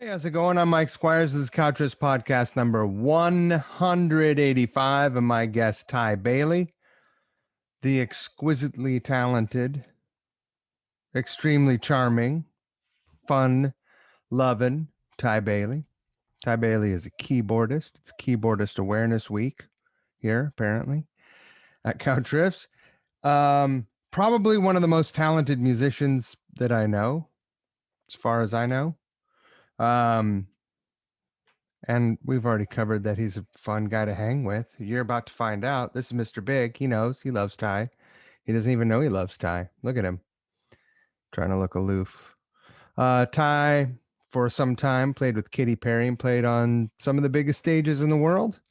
Hey, how's it going? I'm Mike Squires. This is Couchers Podcast number 185, and my guest, Ty Bailie, the exquisitely talented, extremely charming, fun loving Ty Bailie. Ty Bailie is a keyboardist. It's Keyboardist Awareness Week here, apparently, at Couch Riffs. Probably one of the most talented musicians that I know, as far as I know. And we've already covered that he's a fun guy to hang with. You're about to find out. This is Mr. Big. He knows. He loves Ty. He doesn't even know he loves Ty. Look at him. Trying to look aloof. Ty, for some time, played with Katy and played on some of the biggest stages in the world.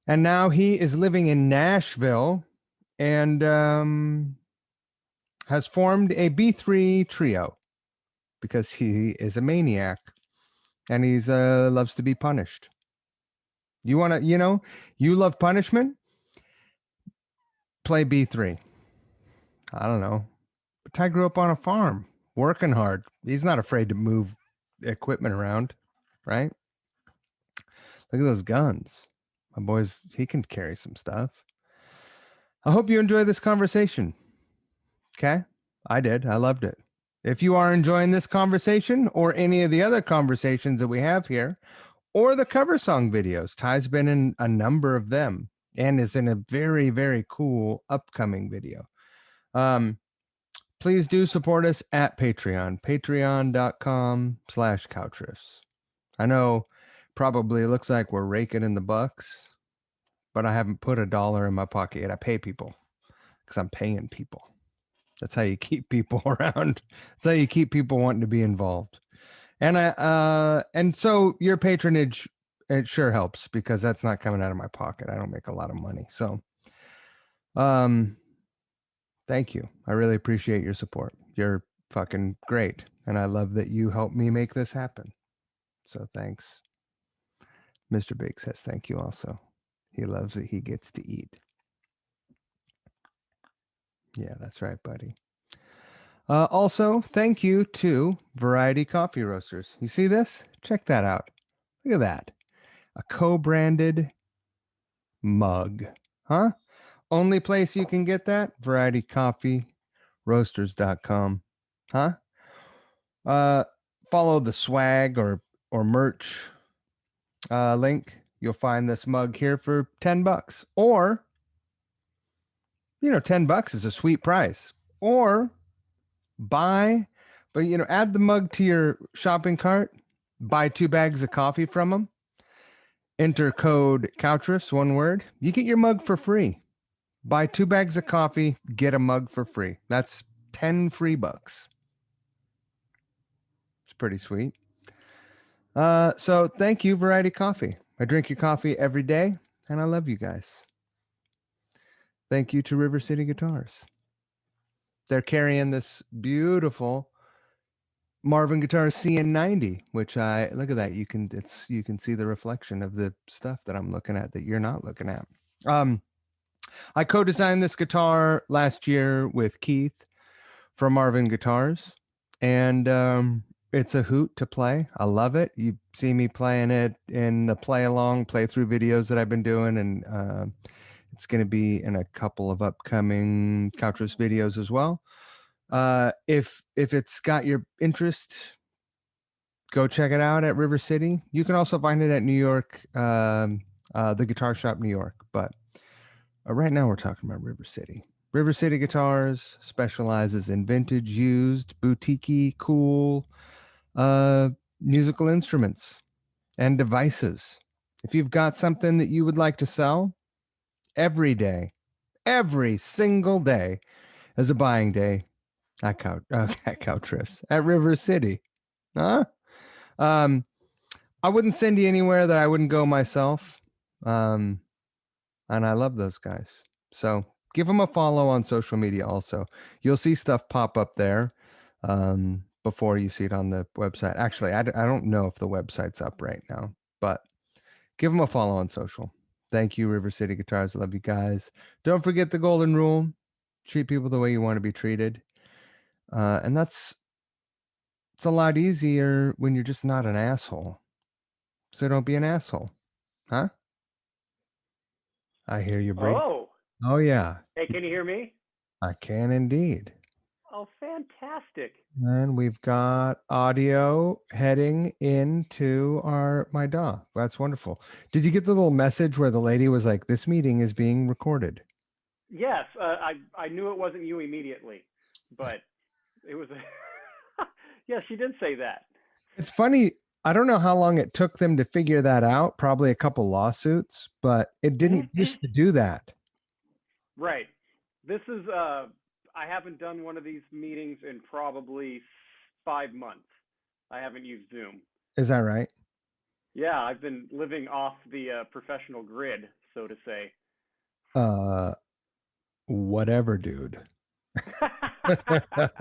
And now he is living in Nashville and has formed a B3 trio because he is a maniac and he's loves to be punished. You want to, you love punishment? Play B3. I don't know. But Ty grew up on a farm, working hard. He's not afraid to move equipment around, right? Look at those guns. My boy's, he can carry some stuff. I hope you enjoy this conversation. Okay? I did. I loved it. If you are enjoying this conversation or any of the other conversations that we have here, or the cover song videos, Ty's been in a number of them and is in a very, very cool upcoming video. Please do support us at Patreon, patreon.com/couchriffs. I know probably it looks like we're raking in the bucks, but I haven't put $1 in my pocket yet. I pay people because I'm paying people. That's how you keep people around. That's how you keep people wanting to be involved. And so your patronage, it sure helps because that's not coming out of my pocket. I don't make a lot of money. So thank you. I really appreciate your support. You're fucking great. And I love that you helped me make this happen. So thanks. Mr. Big says thank you also. He loves that he gets to eat. Yeah, that's right, buddy. Also, thank you to Variety Coffee Roasters. You see this? Check that out. Look at that. A co-branded mug. Huh? Only place you can get that? VarietyCoffeeRoasters.com. Huh? Follow the swag or merch link. You'll find this mug here for $10. Or, $10 is a sweet price. Or buy, but add the mug to your shopping cart. Buy 2 bags of coffee from them. Enter code Couchriffs, one word. You get your mug for free. Buy 2 bags of coffee, get a mug for free. That's 10 free bucks. It's pretty sweet. So thank you, Variety Coffee. I drink your coffee every day, and I love you guys. Thank you to River City Guitars. They're carrying this beautiful Marvin Guitar CN90, which I look at that. You can see the reflection of the stuff that I'm looking at that you're not looking at. I co-designed this guitar last year with Keith from Marvin Guitars, and it's a hoot to play. I love it. You see me playing it in the playthrough videos that I've been doing, and it's going to be in a couple of upcoming Couchers videos as well. If it's got your interest, go check it out at River City. You can also find it at New York, the Guitar Shop New York. But right now we're talking about River City. River City Guitars specializes in vintage, used, boutique-y, cool musical instruments and devices. If you've got something that you would like to sell, every single day is a buying day at Couch Riffs at River City. Huh? I wouldn't send you anywhere that I wouldn't go myself. And I love those guys. So give them a follow on social media also. You'll see stuff pop up there before you see it on the website. Actually, I don't know if the website's up right now, but give them a follow on social. Thank you, River City Guitars. Love you guys. Don't forget the golden rule. Treat people the way you want to be treated. And that's It's a lot easier when you're just not an asshole. So don't be an asshole. Huh? I hear you break. Oh, Oh, yeah. hey, can you hear me? I can indeed. Oh, fantastic. And we've got audio heading into my DAW. That's wonderful. Did you get the little message where the lady was like, "This meeting is being recorded"? Yes, I knew it wasn't you immediately, but it was. Yeah, she did say that. It's funny. I don't know how long it took them to figure that out. Probably a couple lawsuits, but it didn't used to do that. Right. This is. I haven't done one of these meetings in probably 5 months. I haven't used Zoom. Is that right? Yeah, I've been living off the professional grid, so to say. Uh, Whatever, dude.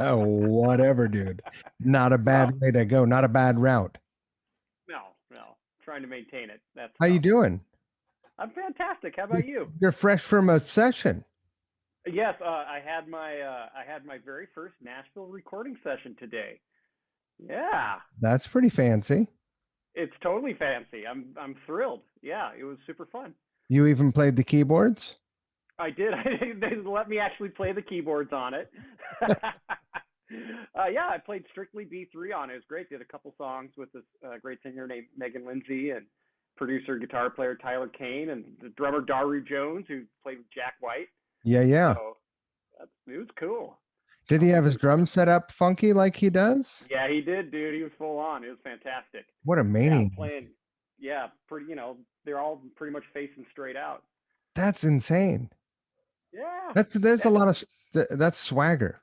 Whatever, dude. Not a Well, bad way to go. Not a bad route. no. Trying to maintain it. That's How you tough. doing? I'm fantastic. How about you? You're fresh from a session. Yes, I had my very first Nashville recording session today. Yeah, That's pretty fancy. it's totally fancy. I'm thrilled. Yeah, it was super fun. You even played the keyboards? I did. They let me actually play the keyboards on it. Yeah, I played strictly B3 on it. It was great. Did a couple songs with this great singer named Megan Lindsay and producer guitar player Tyler Kane and the drummer Daru Jones who played with Jack White. Yeah, yeah. So it was cool. Did he have his Super drum fun. set up funky like he does? Yeah, he did, dude. He was full on. It was fantastic. What a Yeah, maniac. playing. Yeah, pretty. They're all pretty much facing straight out. That's insane. Yeah. There's a And lot of that's swagger.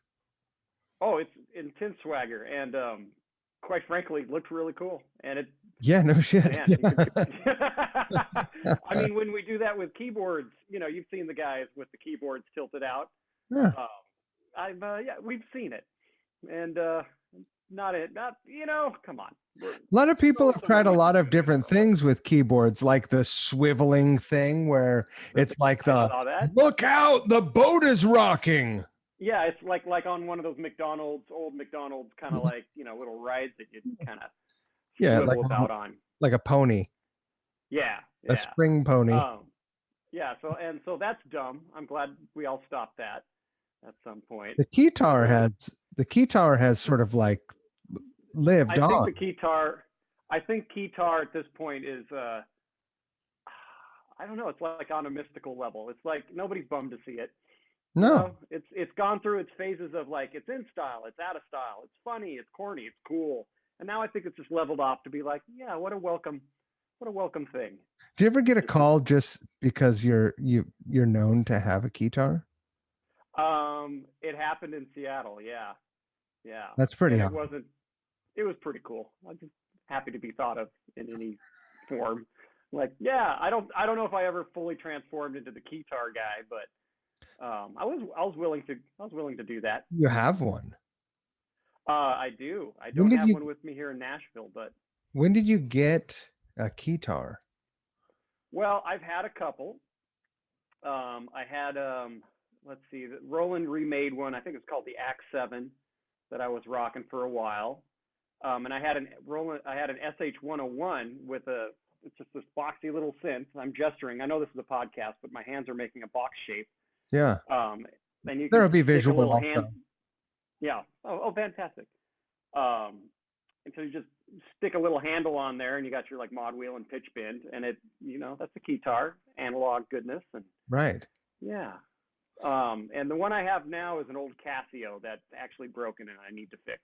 oh, it's intense swagger, and quite frankly, looked really cool. And it, Yeah, no shit. man, you could. Yeah. I mean, when we do that with keyboards, you've seen the guys with the keyboards tilted out. Yeah. Um, yeah, we've seen it, and not. Come on. A lot of people Throw have some tried a lot respect of on it. different things with keyboards, like the swiveling thing where it's like I the saw that. look out, the boat is rocking. Yeah, it's like on one of those old McDonald's kind of like little rides that you kind of Yeah, swivel about on. like a pony, Yeah, a yeah, spring pony. um, yeah. So that's dumb. I'm glad we all stopped that at some point. The Keytar So has the Keytar has sort of like lived I think on. the Keytar, I think Keytar at this point is I don't know. It's like on a mystical level. It's like nobody's bummed to see it. No, It's gone through its phases of like it's in style, it's out of style, it's funny, it's corny, it's cool, and now I think it's just leveled off to be like, yeah, what a welcome thing. do you ever get a It's just call just because you're known to have a Keytar? it happened in Seattle, yeah, yeah, That's pretty and hot. it was pretty cool. I'm just happy to be thought of in any form. Like, yeah, I don't know if I ever fully transformed into the Keytar guy, but I was willing to do that. You have one. I do. I When don't did have you one with me here in Nashville, but when did you get a Keytar? well, I've had a couple. I had let's see, Roland remade one. I think it's called the Axe 7 that I was rocking for a while. And I had an SH101 with it's just this boxy little synth. I'm gesturing. I know this is a podcast, but my hands are making a box shape. Yeah, Um, and you there'll can be stick a visual little hand. also. Yeah. Oh, fantastic. Um, and so you just stick a little handle on there, and you got your like mod wheel and pitch bend, and that's the Keytar analog goodness, and Right. yeah. And the one I have now is an old Casio that's actually broken and I need to fix.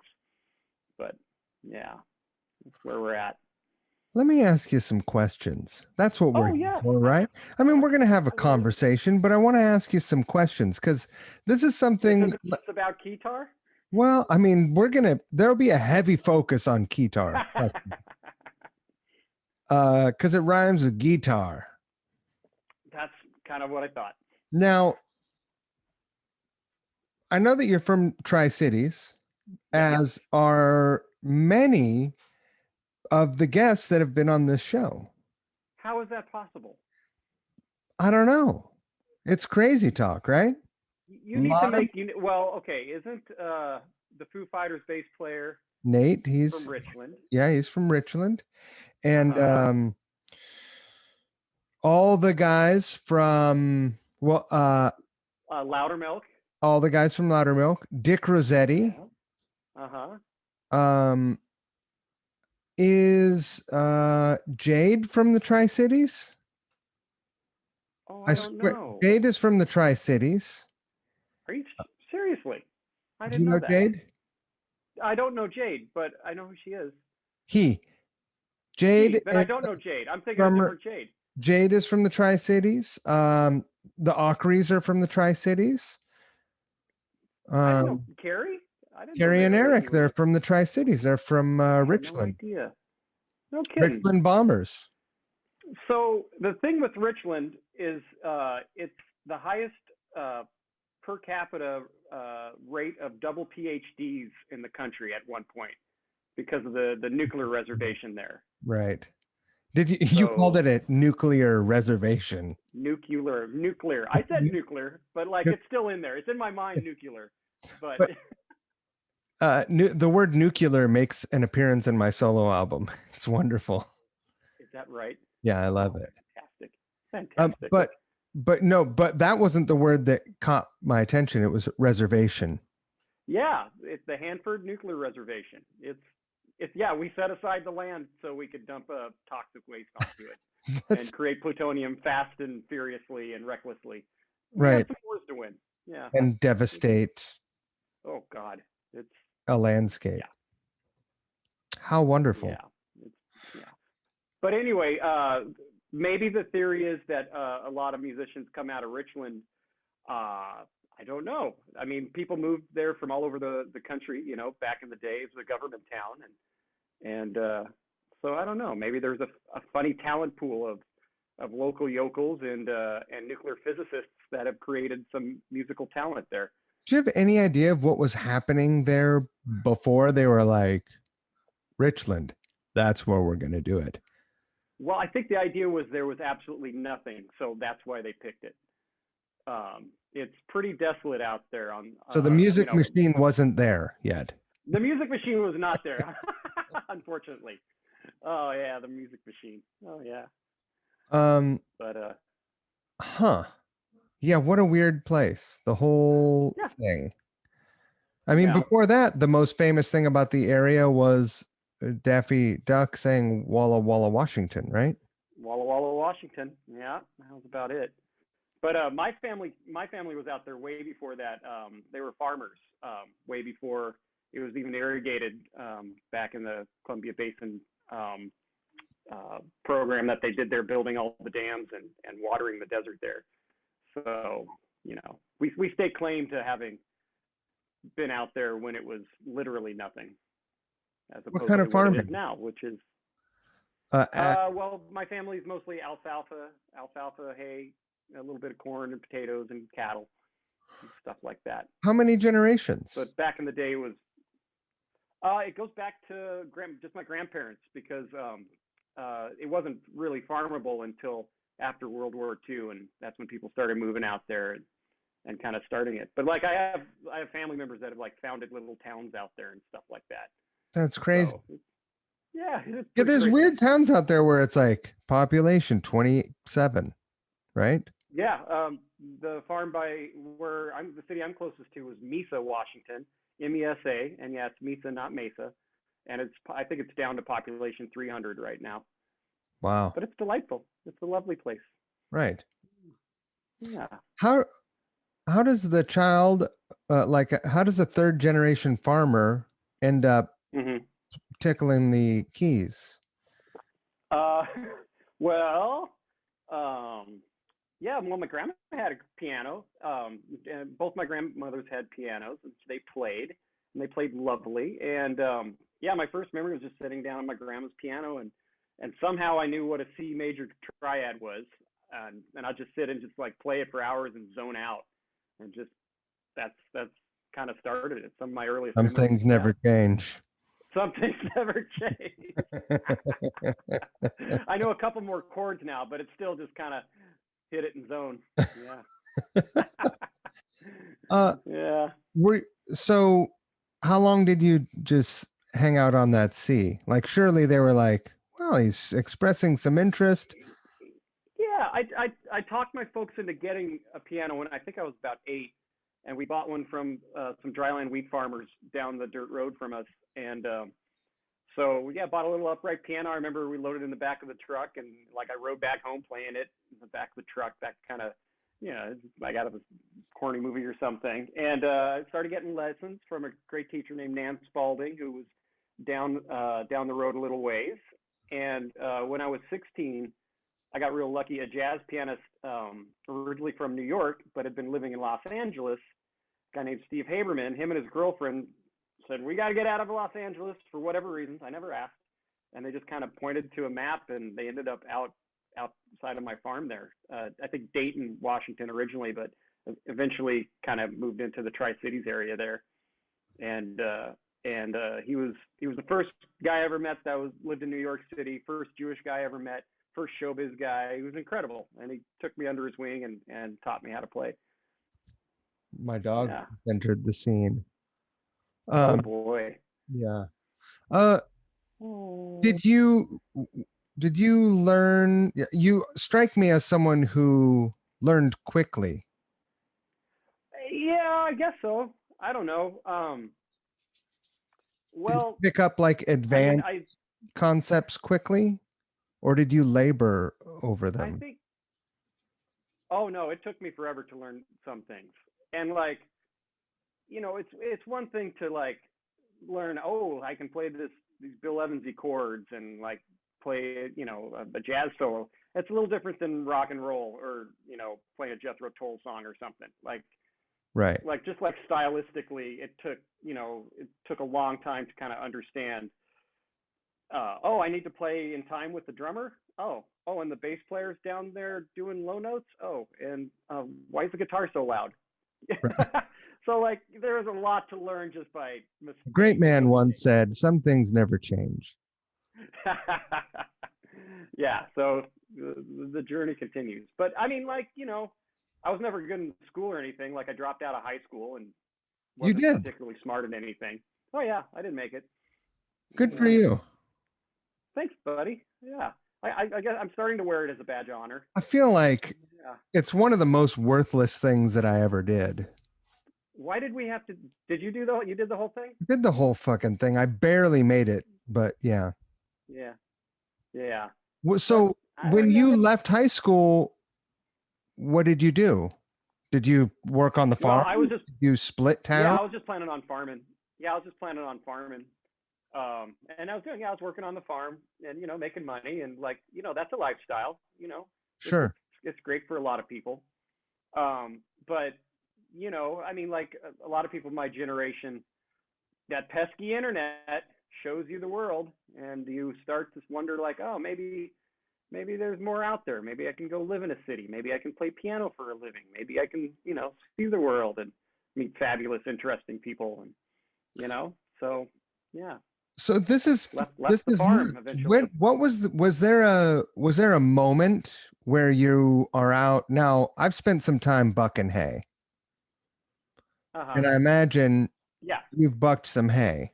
But yeah, that's where we're at. Let me ask you some questions. That's what we're Oh here yes, for, right? I mean, we're going to have a I love it. conversation, but I want to ask you some questions because this is Is it something. just about Keytar? Well, I mean, there'll be a heavy focus on Keytar, because it rhymes with guitar. That's kind of what I thought. Now, I know that you're from Tri Cities, Yep. as are many of the guests that have been on this show. How is that possible? I don't know. It's crazy talk, right? You A need to lot of make well, okay. Isn't the Foo Fighters bass player? Nate, from Richland. he's from Richland. And Uh-huh. all the guys from Loudermilk. all the guys from Loudermilk, Dick Rossetti, Yeah. Uh-huh. um, is Jade from the Tri-Cities? Oh, I I don't swear, know. Jade is from the Tri-Cities. Are you seriously? I Do you didn't know know that. Jade? I don't know Jade, but I know who she is. He. Jade Then I is don't know Jade. I'm thinking of a from different Jade. Jade is from the Tri-Cities. The Ockeries are from the Tri-Cities. I didn't know Um, Carrie. I didn't know Carrie and that he Eric, was. they're from the Tri-Cities. They're from I had no Richland. idea. No kidding. Richland Bombers. So the thing with Richland is it's the highest uh, per capita rate of double PhDs in the country at one point because of the nuclear reservation there. Right. Did you called So it a nuclear reservation? nuclear. I said nuclear, but like Nu- it's still in there. It's in my mind, nuclear. But But the word nuclear makes an appearance in my solo album. It's wonderful. is that right? Yeah, I love Oh, it. fantastic, fantastic. But no, but that wasn't the word that caught my attention. It was reservation. Yeah, it's the Hanford Nuclear Reservation. It's yeah, we set aside the land so we could dump a toxic waste onto it That's and create plutonium fast and furiously and recklessly. We have right. some wars to win. Yeah. And devastate Oh God, it's a landscape. yeah, How wonderful. yeah, it's yeah. But anyway, maybe the theory is that a lot of musicians come out of Richland. I don't know. I mean, people moved there from all over the country. You know, back in the day, it was a government town, and so I don't know. Maybe there's a funny talent pool of local yokels and nuclear physicists that have created some musical talent there. Do you have any idea of what was happening there before they were like, Richland, that's where we're going to do it? Well, I think the idea was there was absolutely nothing, so that's why they picked it. It's pretty desolate out there. So the music machine wasn't there yet. The music machine was not there, unfortunately. Oh yeah, the music machine. Oh yeah. Um, But huh. Yeah, what a weird place. The whole yeah, thing. I mean, yeah. before that, the most famous thing about the area was Daffy Duck saying Walla Walla, Washington, right? Walla Walla, Washington. Yeah, that was about it. But my family was out there way before that. They were farmers way before it was even irrigated back in the Columbia Basin program that they did there, building all the dams and watering the desert there. So we stake claim to having been out there when it was literally nothing, as What opposed kind to of what it is farming? now, which is Uh, well, my family's mostly alfalfa, hay, a little bit of corn and potatoes and cattle and stuff like that. how many generations? But back in the day, it goes back to just my grandparents because it wasn't really farmable until after World War II, and that's when people started moving out there and kind of starting it. But like I have family members that have like founded little towns out there and stuff like that. That's crazy. So yeah, it's Yeah, pretty there's crazy. weird towns out there where it's like population 27, right? Yeah, the farm by where the city I'm closest to was Mesa, Washington, MESA, and yeah, it's Mesa, not Mesa, and I think it's down to population 300 right now, Wow. but it's delightful. It's a lovely place. Right. Yeah. How how does the child how does a third generation farmer end up hmm tickling the keys? Uh, well, um, yeah. Well, my grandma had a piano. And both my grandmothers had pianos, and they played lovely. And yeah, my first memory was just sitting down on my grandma's piano, and somehow I knew what a C major triad was, and I'd just sit and just like play it for hours and zone out, and just that's kind of started it. Some of my earliest Some memories. things Yeah. never change. Some things never change. I know a couple more chords now, but it's still just kind of hit it in zone. Yeah. uh Yeah. were so how long did you just hang out on that C? Like, surely they were like, well, he's expressing some interest. Yeah, I talked my folks into getting a piano when I think I was about 8, and we bought one from some dryland wheat farmers down the dirt road from us, and so yeah, bought a little upright piano. I remember we loaded it in the back of the truck, and like I rode back home playing it in the back of the truck. That kind of, like out of a corny movie or something. And I started getting lessons from a great teacher named Nan Spalding, who was down the road a little ways. And when I was 16, I got real lucky. A jazz pianist, originally from New York, but had been living in Los Angeles, a guy named Steve Haberman. Him and his girlfriend said, "We got to get out of Los Angeles for whatever reasons." I never asked, and they just kind of pointed to a map, and they ended up outside of my farm there. I think Dayton, Washington originally, but eventually kind of moved into the Tri-Cities area there. And he was the first guy I ever met that lived in New York City. First Jewish guy I ever met. First showbiz guy. He was incredible, and he took me under his wing and taught me how to play. My dog Yeah. entered the scene. Oh boy. Yeah. Oh. Did you learn? You strike me as someone who learned quickly. Yeah, I guess so. I don't know. Well, Pick up like I mean, advanced concepts quickly, or did you labor over I them? think. Oh no, it took me forever to learn some things, and like, it's one thing to like learn. Oh, I can play these Bill Evansy chords and like play, a jazz solo. It's a little different than rock and roll or playing a Jethro Tull song or something. Right. Like just like stylistically, it took a long time to kind of understand. Oh, I need to play in time with the drummer. Oh, and the bass player's down there doing low notes. Oh, and why is the guitar so loud? So like there was a lot to learn just by mistake. A great man once said, "Some things never change." Yeah, so the journey continues. But I mean, like, I was never good in school or anything. Like I dropped out of high school and You wasn't did. particularly smart in anything. Oh yeah, I didn't make it. Good for you. Thanks, buddy. Yeah, I guess I'm starting to wear it as a badge of honor. I feel like Yeah. it's one of the most worthless things that I ever did. Why did we have to? Did you you did the whole thing? I did the whole fucking thing. I barely made it, but yeah. Yeah. Yeah. So when you left high school, what did you do? Did you work on the farm? Well, I was just. Did you split town? Yeah, I was just planning on farming. Yeah, I was just planning on farming. And I was working on the farm and making money and like that's a lifestyle. Sure. It's great for a lot of people. But I mean, like a lot of people of my generation, that pesky internet shows you the world, and you start to wonder like, oh, maybe there's more out there. Maybe I can go live in a city. Maybe I can play piano for a living. Maybe I can see the world and meet fabulous, interesting people, and so yeah. So this is left this the is farm eventually. what was there a moment where you are out? Now, I've spent some time bucking hay. And I imagine Yeah. you've bucked some hay.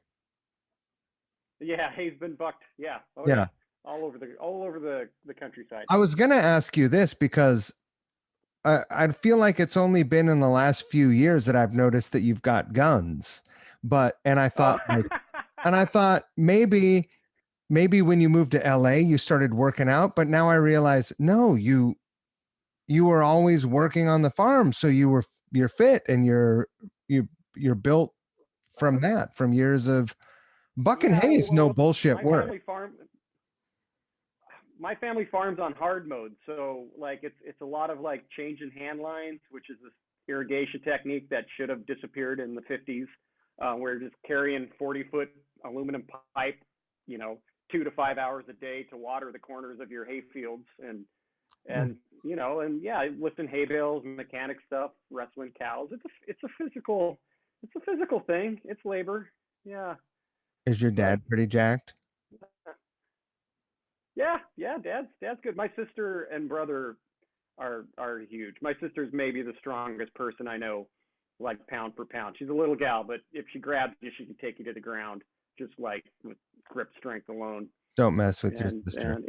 Yeah, hay's been bucked. Yeah. Oh Yeah. yeah. All over the countryside. I was gonna ask you this because I feel like it's only been in the last few years that I've noticed that you've got guns. And I thought maybe when you moved to LA you started working out, but now I realize no, you were always working on the farm, so you're fit and you're built from years of bucking hay is no bullshit work. My family farms on hard mode, so like it's a lot of like changing hand lines, which is this irrigation technique that should have disappeared in the 50s. We're just carrying 40-foot aluminum pipe, 2 to 5 hours a day to water the corners of your hay fields, and lifting hay bales, mechanic stuff, wrestling cows. It's a physical thing. It's labor. Yeah. Is your dad pretty jacked? Yeah, dad's good. My sister and brother are huge. My sister's maybe the strongest person I know, like pound for pound. She's a little gal, but if she grabs you, she can take you to the ground. just like with grip strength alone. Don't mess with your And sister.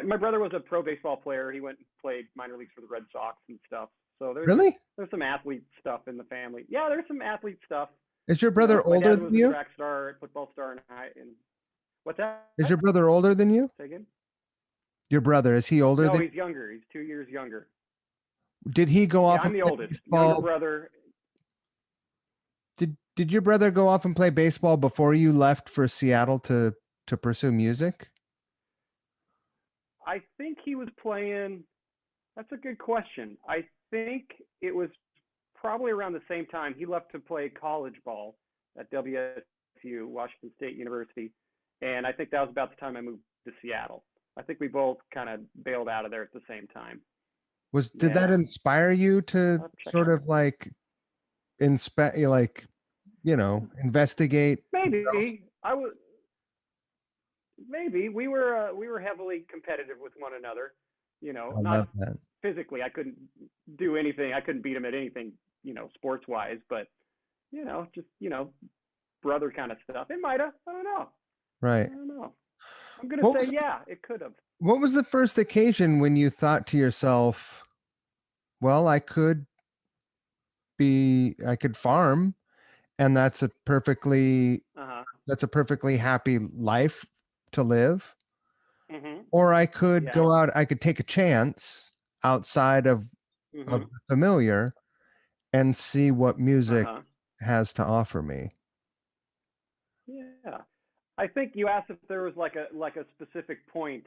my brother was a pro baseball player. He went and played minor leagues for the Red Sox and stuff. So Really? there's some athlete stuff in the family. Yeah, there's some athlete stuff. Is your brother My older dad was than a you? track star, football star in high. And what's that? Is your brother older than you? Say again? Your brother, is he older No, than? he's younger. He's 2 years younger. Did he go Yeah, off I'm and the play oldest. Younger baseball? brother. Did your brother go off and play baseball before you left for Seattle to pursue music? I think he was playing. That's a good question. I think it was probably around the same time he left to play college ball at WSU, Washington State University, and I think that was about the time I moved to Seattle. I think we both kind of bailed out of there at the same time. Did that Yeah. inspire you to I'll check sort on of like investigate? maybe I was maybe we were heavily competitive with one another. I Not love that. physically. I couldn't do anything. I couldn't beat him at anything, sports wise. But just brother kind of stuff. It might have. I don't know. I Right. don't know. I'm gonna What say was yeah, it could have. what was the first occasion when you thought to yourself, well, I could farm, and Uh huh. that's a perfectly happy life to live, Mhm. or I could Yeah. go out, I could take a chance outside of Mhm. the familiar and see what Uh music huh. has to offer me. Yeah. I think you asked if there was like a specific point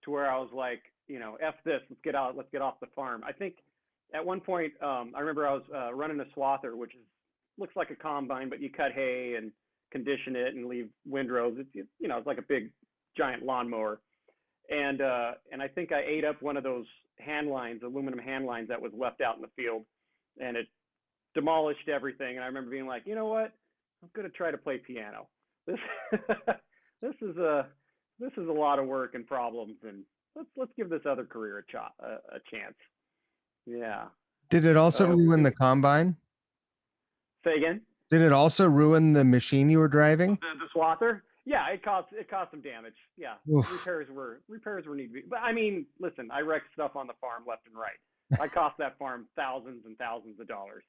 to where I was like, f this, let's get off the farm. I think at one point, I remember I was running a swather, which looks like a combine, but you cut hay and condition it and leave windrows. It's like a big giant lawnmower. And I think I ate up one of those aluminum hand lines that was left out in the field, and it demolished everything. And I remember being like, you know what? I'm gonna try to play piano. This this is a lot of work and problems, and let's give this other career a chance. Yeah. Did it also ruin It the was, combine? say again. Did it also ruin the machine you were driving? The swather. Yeah, it caused some damage. Yeah, Oof. repairs were needed. But I mean, listen, I wrecked stuff on the farm left and right. I cost that farm thousands and thousands of dollars.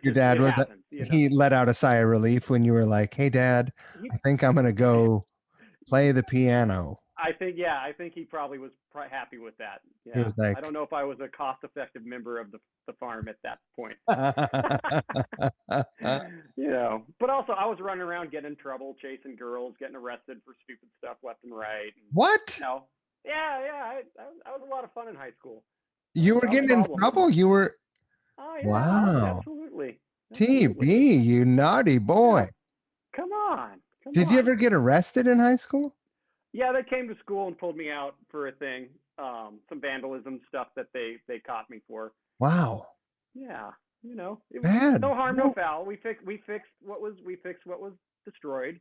Your dad It was happens. he let out a sigh of relief when you were like, "Hey, Dad, He, I think I'm gonna go play the piano." I think he probably was happy with that. He Yeah, was I like, don't know if I was a cost-effective member of the farm at that point. But also I was running around getting in trouble, chasing girls, getting arrested for stupid stuff left and right. And, what? yeah, I was a lot of fun in high school. You were I was a getting in problem. trouble? You were Oh yeah, wow. absolutely, absolutely. TB, you naughty Yeah, boy. come on, come Did you on. ever get arrested in high school? Yeah, they came to school and pulled me out for a thing, some vandalism stuff that they caught me for. Wow. Yeah, it was Bad. no harm, no No, foul. We fixed what was destroyed,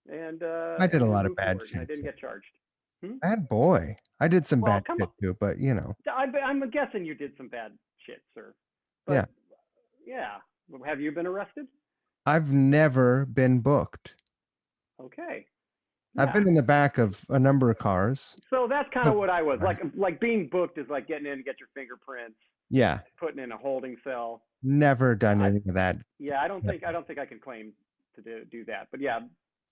and I did a we lot of moved bad forward. And I shit didn't too. get charged. Hmm? Bad boy. I did some Well, bad come shit on. too, but I'm guessing you did some bad shit, sir. yeah. But yeah, have you been arrested? I've never been booked. Okay. I've Yeah. been in the back of a number of cars. So that's kind Oh, of what I was right. like being booked is like getting in to get your fingerprints, Yeah, putting in a holding cell. never done I any of that. Yeah, I don't think I can claim to do that. But yeah,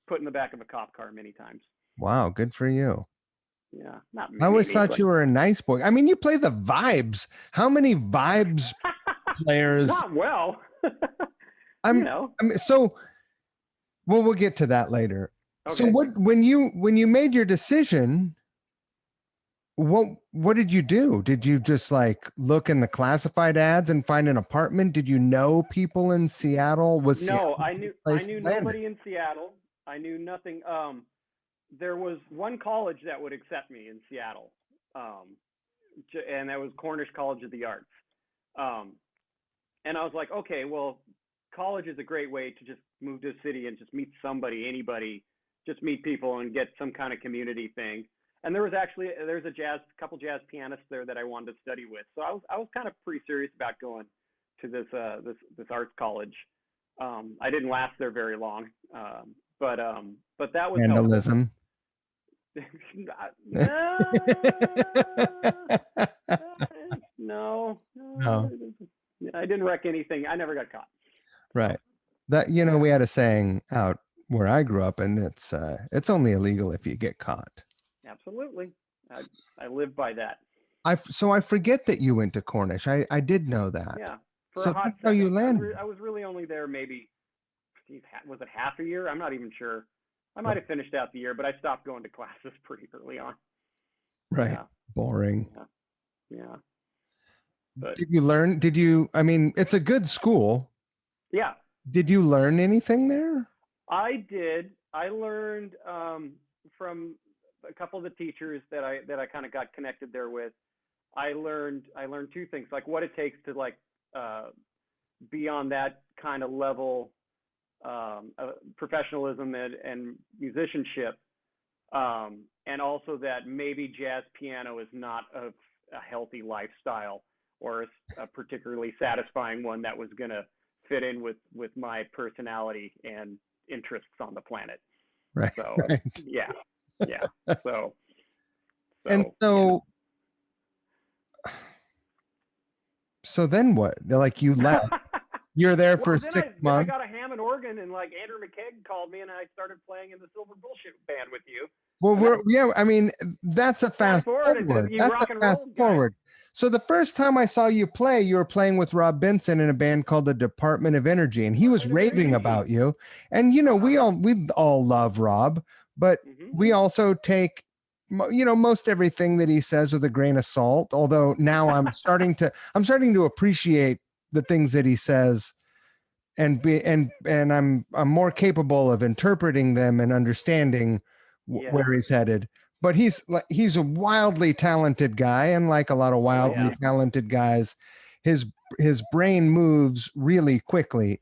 put in the back of a cop car many times. Wow, good for you. Yeah, not I always maybe, thought but you were a nice boy. I mean, you play the vibes. How many vibes players? not well. you I'm, know. I mean, so well, we'll get to that later. So Okay. when you made your decision, what did you do? Did you just like look in the classified ads and find an apartment? Did you know people in Seattle? Was Seattle No, I a knew I place knew you landed? nobody in Seattle. I knew nothing. There was one college that would accept me in Seattle, um, and that was Cornish College of the Arts. Um, and I was like, okay, well, college is a great way to just move to a city and just meet somebody, anybody, just meet people and get some kind of community thing. And there's a couple jazz pianists there that I wanted to study with. So I was kind of pretty serious about going to this arts college. I didn't last there very long, But that was helpful. Vandalism. No, No. I didn't wreck anything. I never got caught. Right. That, you know, we had a saying out where I grew up, and it's only illegal if you get caught. Absolutely. I live by that. So I forget that you went to Cornish. I did know that. Yeah. For So a hot that's how you second. landed. I was really only there maybe, geez, was it half a year? I'm not even sure. I might have finished out the year, but I stopped going to classes pretty early on. Right. Yeah. Boring. Yeah. But I mean, it's a good school. yeah. Did you learn anything there? I did. I learned from a couple of the teachers that I kind of got connected there with. I learned two things, like what it takes to like be on that kind of level, professionalism and musicianship, and also that maybe jazz piano is not a healthy lifestyle or a particularly satisfying one that was going to fit in with my personality and interests on the planet. Right. So right. yeah. So and so, so then what? They're like, you left. You're there for 6 months. Then I got a Hammond organ, and like Andrew McKegg called me, and I started playing in the Silver Bullshit band with you. Well, I mean, that's a fast forward. That's a fast forward. So the first time I saw you play, you were playing with Rob Benson in a band called the Department of Energy, and he was raving about you. And you know, we all love Rob, but we also take, you know, most everything that he says with a grain of salt. Although now I'm starting to appreciate the things that he says, and I'm more capable of interpreting them and understanding where he's headed. But he's a wildly talented guy, and like a lot of wildly talented guys, his brain moves really quickly.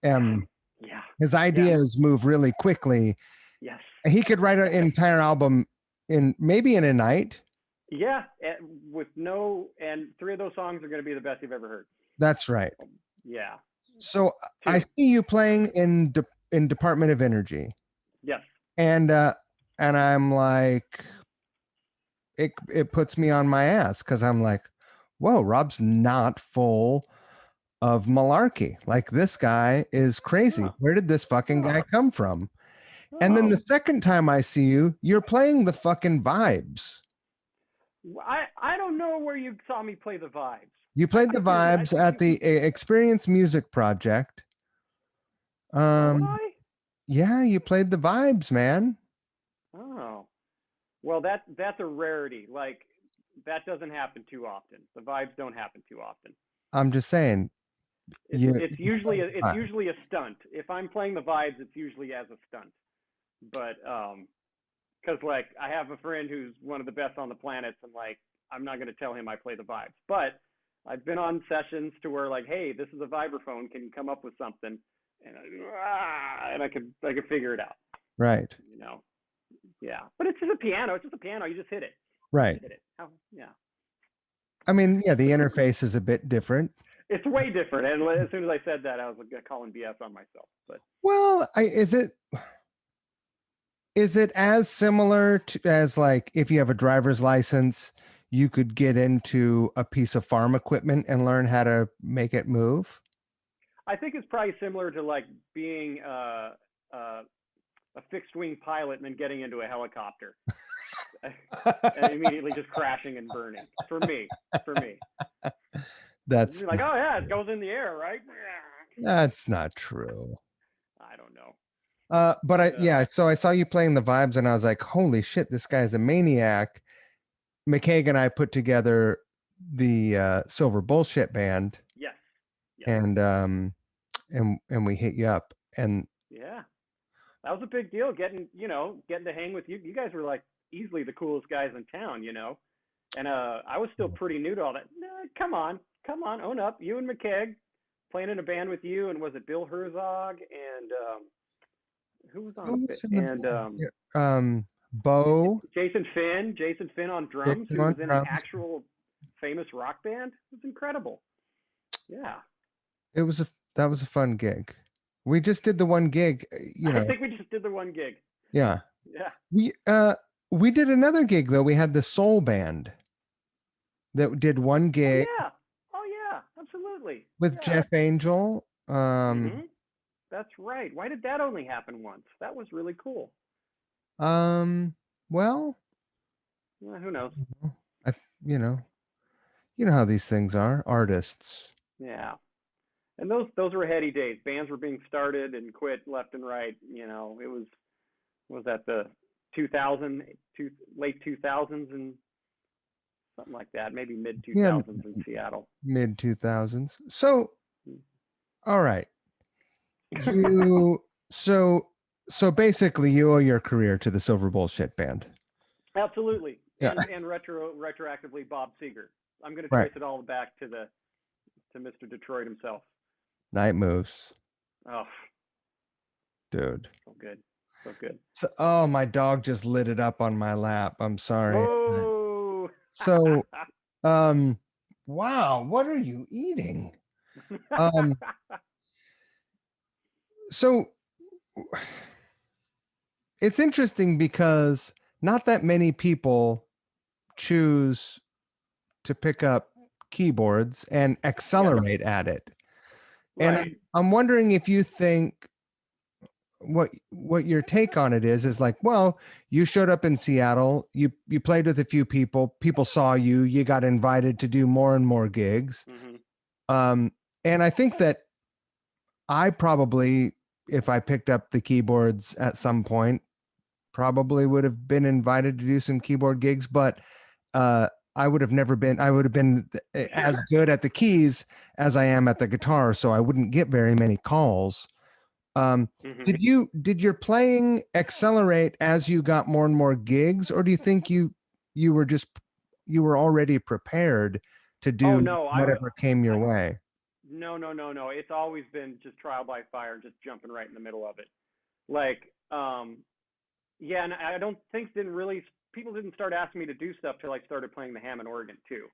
His ideas move really quickly. Yes. He could write an entire album in a night. Yeah, and 3 of those songs are going to be the best you've ever heard. That's right. Yeah. So 2. I see you playing in Department of Energy. Yes. And I'm like, it puts me on my ass, because I'm like, whoa, Rob's not full of malarkey. Like, this guy is crazy. Where did this fucking guy come from? And then the second time I see you, you're playing the fucking Vibes. I don't know where you saw me play the Vibes. You played the Vibes at the Experience Music Project. Yeah, you played the Vibes, man. Oh, well, that's a rarity. Like, that doesn't happen too often. The Vibes don't happen too often. I'm just saying. It's usually a stunt. If I'm playing the Vibes, it's usually as a stunt. But because like I have a friend who's one of the best on the planet, and like I'm not going to tell him I play the Vibes. But I've been on sessions to where like, hey, this is a vibraphone. Can you come up with something? And I could figure it out. Right. You know. Yeah, but it's just a piano. It's just a piano. You just hit it. Right. Hit it. Yeah. I mean, yeah, the interface is a bit different. It's way different. And as soon as I said that, I was like calling BS on myself. But well, is it as similar as like if you have a driver's license, you could get into a piece of farm equipment and learn how to make it move? I think it's probably similar to like being a fixed wing pilot and then getting into a helicopter and immediately just crashing and burning. For me. That's like, oh yeah, it goes in the air, right? That's not true. I don't know. So I saw you playing the Vibes, and I was like, holy shit, this guy's a maniac. McKagan and I put together the Silver Bullshit band. Yes. And we hit you up, and yeah, that was a big deal. Getting to hang with you. You guys were like easily the coolest guys in town, you know. And I was still pretty new to all that. Come on, own up. You and McKegg playing in a band with you, and was it Bill Herzog and who was on it? And Bo, Jason Finn on drums, who was in an actual famous rock band. It was incredible. Yeah. That was a fun gig. We just did the one gig, I think we just did the one gig. Yeah. Yeah. We did another gig though. We had the soul band that did one Oh gig yeah. Oh yeah. Absolutely. with Yeah. Jeff Angel. That's right. Why did that only happen once? That was really cool. Well, Who knows? I, you know, you know how these things are, artists. Yeah. And those were heady days. Bands were being started and quit left and right. It was that the 2000 late 2000s and something like that, maybe mid Yeah, 2000s in Seattle. mid 2000s. So, Hmm. all right. You so basically you owe your career to the Silver Bullshit Band. Absolutely. Yeah. And retroactively Bob Seger. I'm going to Right. trace it all back to Mr. Detroit himself. Night Moves. Oh, Dude. so good. So good. So, oh, my dog just lit it up on my lap. I'm sorry. Whoa. So, wow, what are you eating? So it's interesting because not that many people choose to pick up keyboards and accelerate at it. And Right. I'm wondering if you think what your take on it is like, well, you showed up in Seattle, you played with a few people saw you, you got invited to do more and more gigs. And I think that I probably, if I picked up the keyboards at some point, probably would have been invited to do some keyboard gigs, but I would have been as good at the keys as I am at the guitar, so I wouldn't get very many calls. Did your playing accelerate as you got more and more gigs, or do you think you were already prepared to Oh do no, whatever came your way? no. It's always been just trial by fire, just jumping right in the middle of it. Like, yeah, and I don't think people didn't start asking me to do stuff till I started playing the Hammond organ too,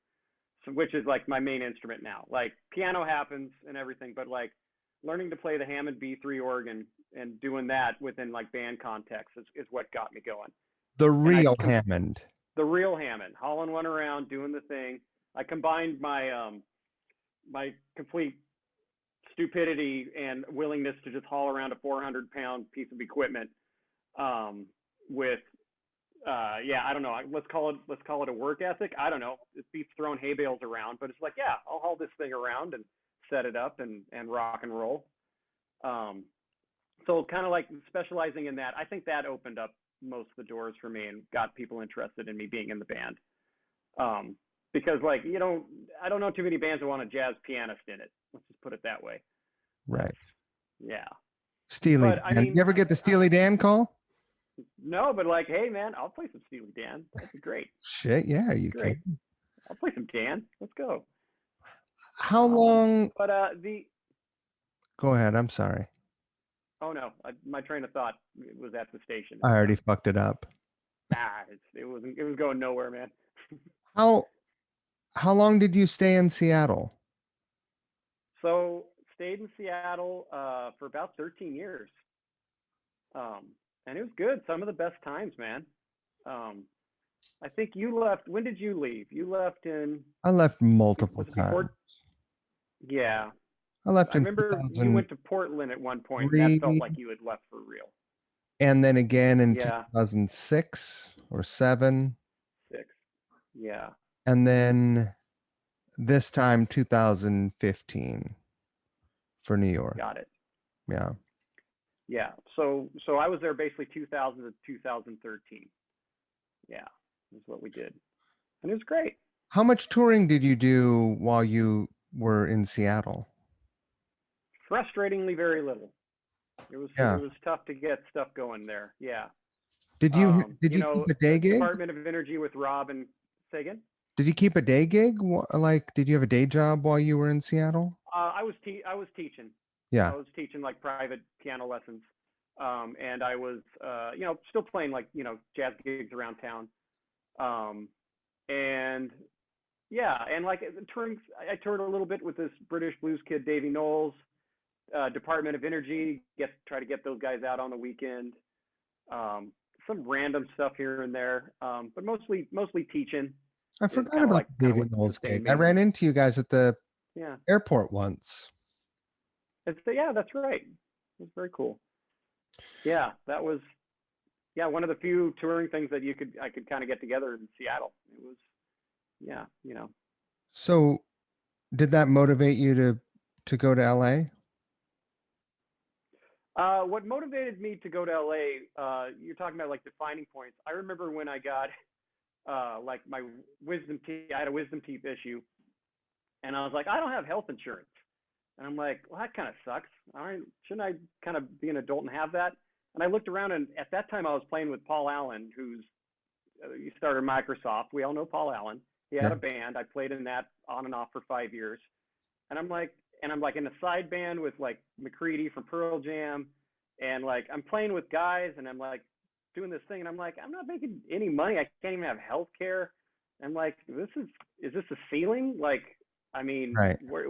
so, which is like my main instrument now. Like piano happens and everything, but like learning to play the Hammond B3 organ and doing that within like band context is what got me going. The And real Hammond. the real Hammond, hauling one around, doing the thing. I combined my complete stupidity and willingness to just haul around a 400-pound piece of equipment with yeah, I don't know. Let's call it a work ethic. I don't know. It beats throwing hay bales around, but it's like, yeah, I'll haul this thing around and set it up and rock and roll. So kind of like specializing in that, I think that opened up most of the doors for me and got people interested in me being in the band. Because like I don't know too many bands that want a jazz pianist in it. Let's just put it that way. Right. Yeah. Steely But Dan. I mean, You ever get the Steely Dan call? no, but like, hey man, I'll play some Steely Dan. That'd be great. Shit, yeah, you Great. can. I'll play some Dan. Let's go. How long? But Go ahead. I'm sorry. oh no, my train of thought was at the station. I already fucked it up. It was going nowhere, man. How how long did you stay in Seattle? So stayed in Seattle for about 13 years, and it was good. Some of the best times, man. I think you left. When did you leave? You left in. I left multiple Was it times. before? Yeah, I left I in remember you went to Portland at one point, and that felt like you had left for real. and then again in Yeah, 2006 or 7, 6. Yeah, and then this time 2015 for New York. got it. Yeah. Yeah, so I was there basically 2000 to 2013. Yeah, is what we did, and it was great. How much touring did you do while you were in Seattle? Frustratingly, very little. Yeah. It was tough to get stuff going there. Yeah. Did you keep a day gig? Department of Energy with Rob and Sagan. Did you keep a day gig? Like, did you have a day job while you were in Seattle? I was teaching. Yeah. I was teaching like private piano lessons, and I was still playing like jazz gigs around town, and yeah, and like touring. I toured a little bit with this British blues kid, Davy Knowles. Department of Energy, try to get those guys out on the weekend. Some random stuff here and there, but mostly teaching I is forgot kind of about like the Davy Knowles sustained gig. I me. ran into you guys at the Yeah, airport once. yeah, that's right. It was very cool. Yeah, that was one of the few touring things that I could kind of get together in Seattle. It was So, did that motivate you to go to LA? What motivated me to go to LA? You're talking about like defining points. I remember when I got like my wisdom teeth. I had a wisdom teeth issue, and I was like, I don't have health insurance, and I'm like, well, that kind of sucks. Shouldn't I kind of be an adult and have that? And I looked around, and at that time, I was playing with Paul Allen, who's he started Microsoft. We all know Paul Allen. He had Yeah. a band. I played in that on and off for 5 years. And I'm like in a side band with like McCready from Pearl Jam. And like, I'm playing with guys and I'm like doing this thing. And I'm like, I'm not making any money. I can't even have health care. And like, is this a ceiling? Like, I mean, Right. where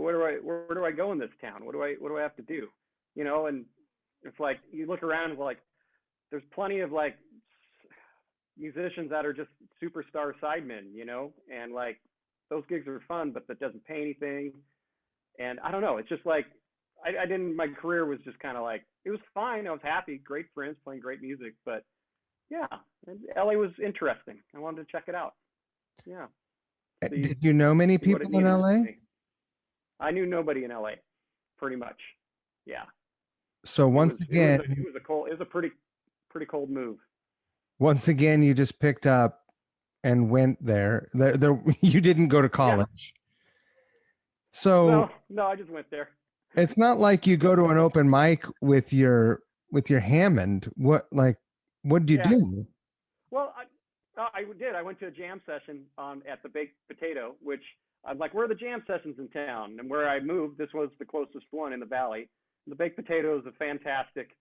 do I go in this town? What do I have to do? And it's like, you look around and like, there's plenty of like musicians that are just superstar sidemen, and like those gigs are fun, but that doesn't pay anything. And I don't know, it's just like I didn't. My career was just kind of like it was fine. I was happy, great friends, playing great music, but yeah, and LA was interesting. I wanted to check it out. Yeah. Did you know many See what it people in needed to LA? be. I knew nobody in LA, pretty much. Yeah. So once again, it was a pretty cold move. you just picked up and went there. You didn't go to college. So No, I just went there. it's not like you go to an open mic with your Hammond. What do you Yeah. do? Well, I did. I went to a jam session at the Baked Potato, which I'm like, where are the jam sessions in town? And where I moved, this was the closest one in the Valley. The Baked Potato is a fantastic,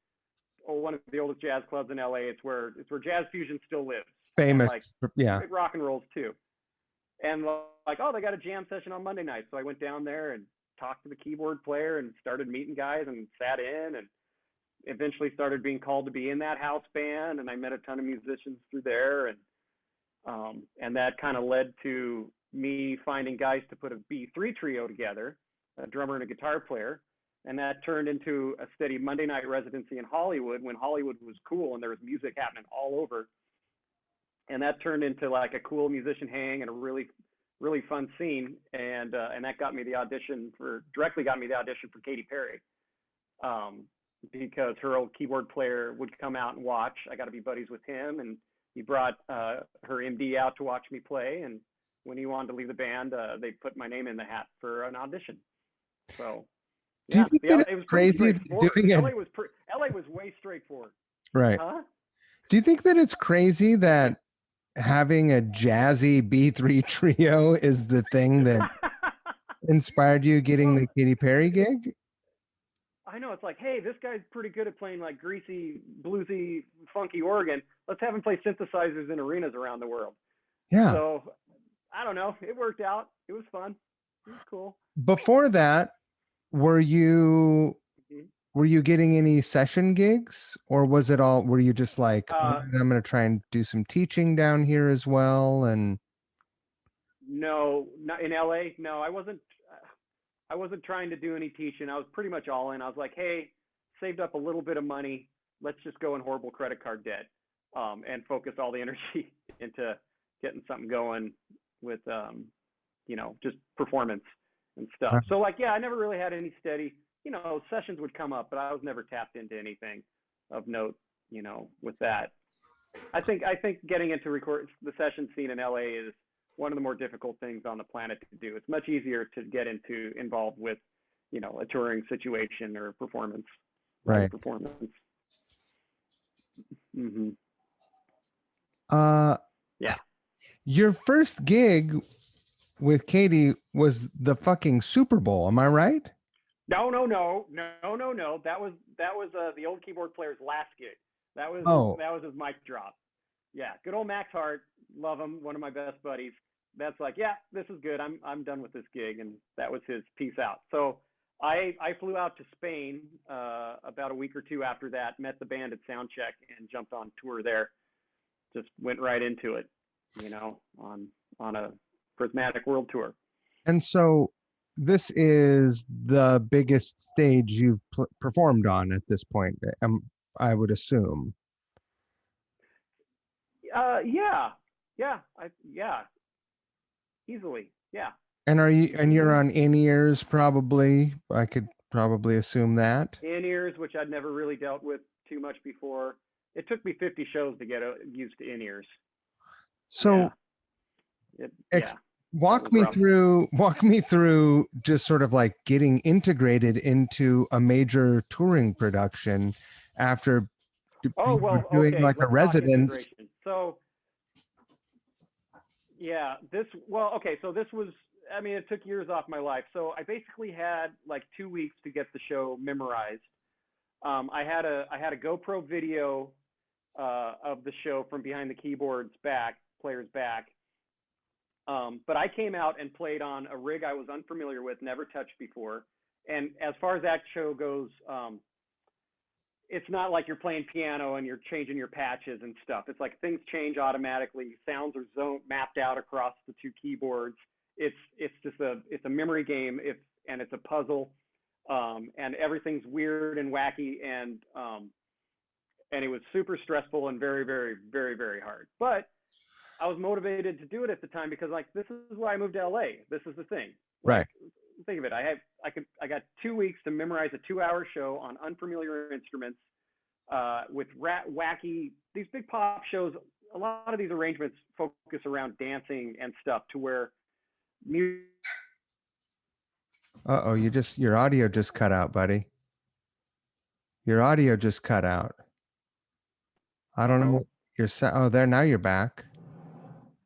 one of the oldest jazz clubs in LA. It's where jazz fusion still lives. Famous, and like yeah. rock and rolls too. And like, oh, they got a jam session on Monday night, so I went down there and talked to the keyboard player and started meeting guys and sat in and eventually started being called to be in that house band, and I met a ton of musicians through there, and that kind of led to me finding guys to put a B3 trio together, a drummer and a guitar player, and that turned into a steady Monday night residency in Hollywood when Hollywood was cool and there was music happening all over, and that turned into like a cool musician hang and a really fun scene, and that got me the audition for Katy Perry. Because her old keyboard player would come out and watch. I got to be buddies with him, and he brought her MD out to watch me play. And when he wanted to leave the band, they put my name in the hat for an audition. So, Do you yeah, think that it was it's pretty crazy straightforward. doing it? LA was way straightforward. Right. Huh? Do you think that it's crazy that having a jazzy B3 trio is the thing that inspired you getting the Katy Perry gig? I know, it's like, hey, this guy's pretty good at playing like greasy, bluesy, funky organ. Let's have him play synthesizers in arenas around the world. Yeah. So I don't know. It worked out. It was fun. It was cool. Before that, were you getting any session gigs, or was it all? Were you just like, I'm going to try and do some teaching down here as well? And no, not in LA. No, I wasn't. I wasn't trying to do any teaching. I was pretty much all in. I was like, hey, saved up a little bit of money. Let's just go in horrible credit card debt, and focus all the energy into getting something going with, just performance and stuff. Right. So like, yeah, I never really had any steady, sessions would come up, but I was never tapped into anything of note, with that. I think getting into the session scene in LA is one of the more difficult things on the planet to do. It's much easier to get involved with, a touring situation or performance. Right. Performance. Mm-hmm. Yeah. Your first gig with Katy was the fucking Super Bowl. Am I right? No. That was the old keyboard player's last gig. That was his mic drop. Yeah, good old Max Hart, love him, one of my best buddies. That's like, yeah, this is good. I'm done with this gig, and that was his peace out. So I flew out to Spain about a week or two after that, met the band at Soundcheck, and jumped on tour there. Just went right into it, on a Prismatic World Tour. And so this is the biggest stage you've performed on at this point, I would assume. Yeah, yeah, easily, yeah. And you're on in-ears probably. I could probably assume that. In-ears, which I'd never really dealt with too much before. It took me 50 shows to get used to in-ears. So yeah. walk me through just sort of like getting integrated into a major touring production after doing like a residence. So yeah, this was, I mean, it took years off my life. So I basically had like 2 weeks to get the show memorized. I had a GoPro video of the show from behind the player's back. But I came out and played on a rig I was unfamiliar with, never touched before. And as far as that show goes, it's not like you're playing piano and you're changing your patches and stuff. It's like things change automatically. Sounds are mapped out across the two keyboards. It's just a memory game. And it's a puzzle. And everything's weird and wacky, and it was super stressful and very, very, very, very hard. But I was motivated to do it at the time because, like, this is why I moved to LA. This is the thing. Right. Like, think of it. I got 2 weeks to memorize a 2-hour show on unfamiliar instruments, with wacky, these big pop shows. A lot of these arrangements focus around dancing and stuff, to where music. Uh-oh, your audio just cut out, buddy. Your audio just cut out. I don't know. There, now you're back.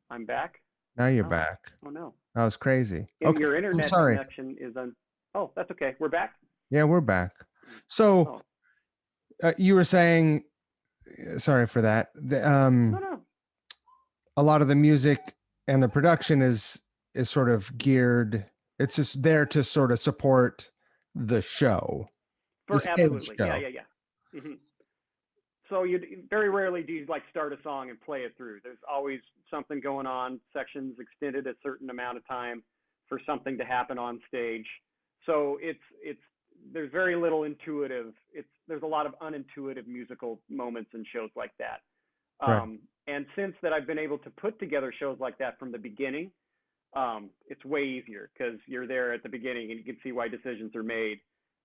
I'm back. Now you're back. Oh no. That was crazy. Okay. Your internet connection is on. Oh, that's okay. We're back. Yeah, we're back. So you were saying, sorry for that. No. A lot of the music and the production is sort of geared. It's just there to sort of support the show. Absolutely. Show. Yeah. Mm-hmm. So you very rarely do you like start a song and play it through. There's always something going on. Sections extended a certain amount of time for something to happen on stage. So there's very little intuitive. There's a lot of unintuitive musical moments in shows like that. Right. And since that I've been able to put together shows like that from the beginning, it's way easier because you're there at the beginning and you can see why decisions are made.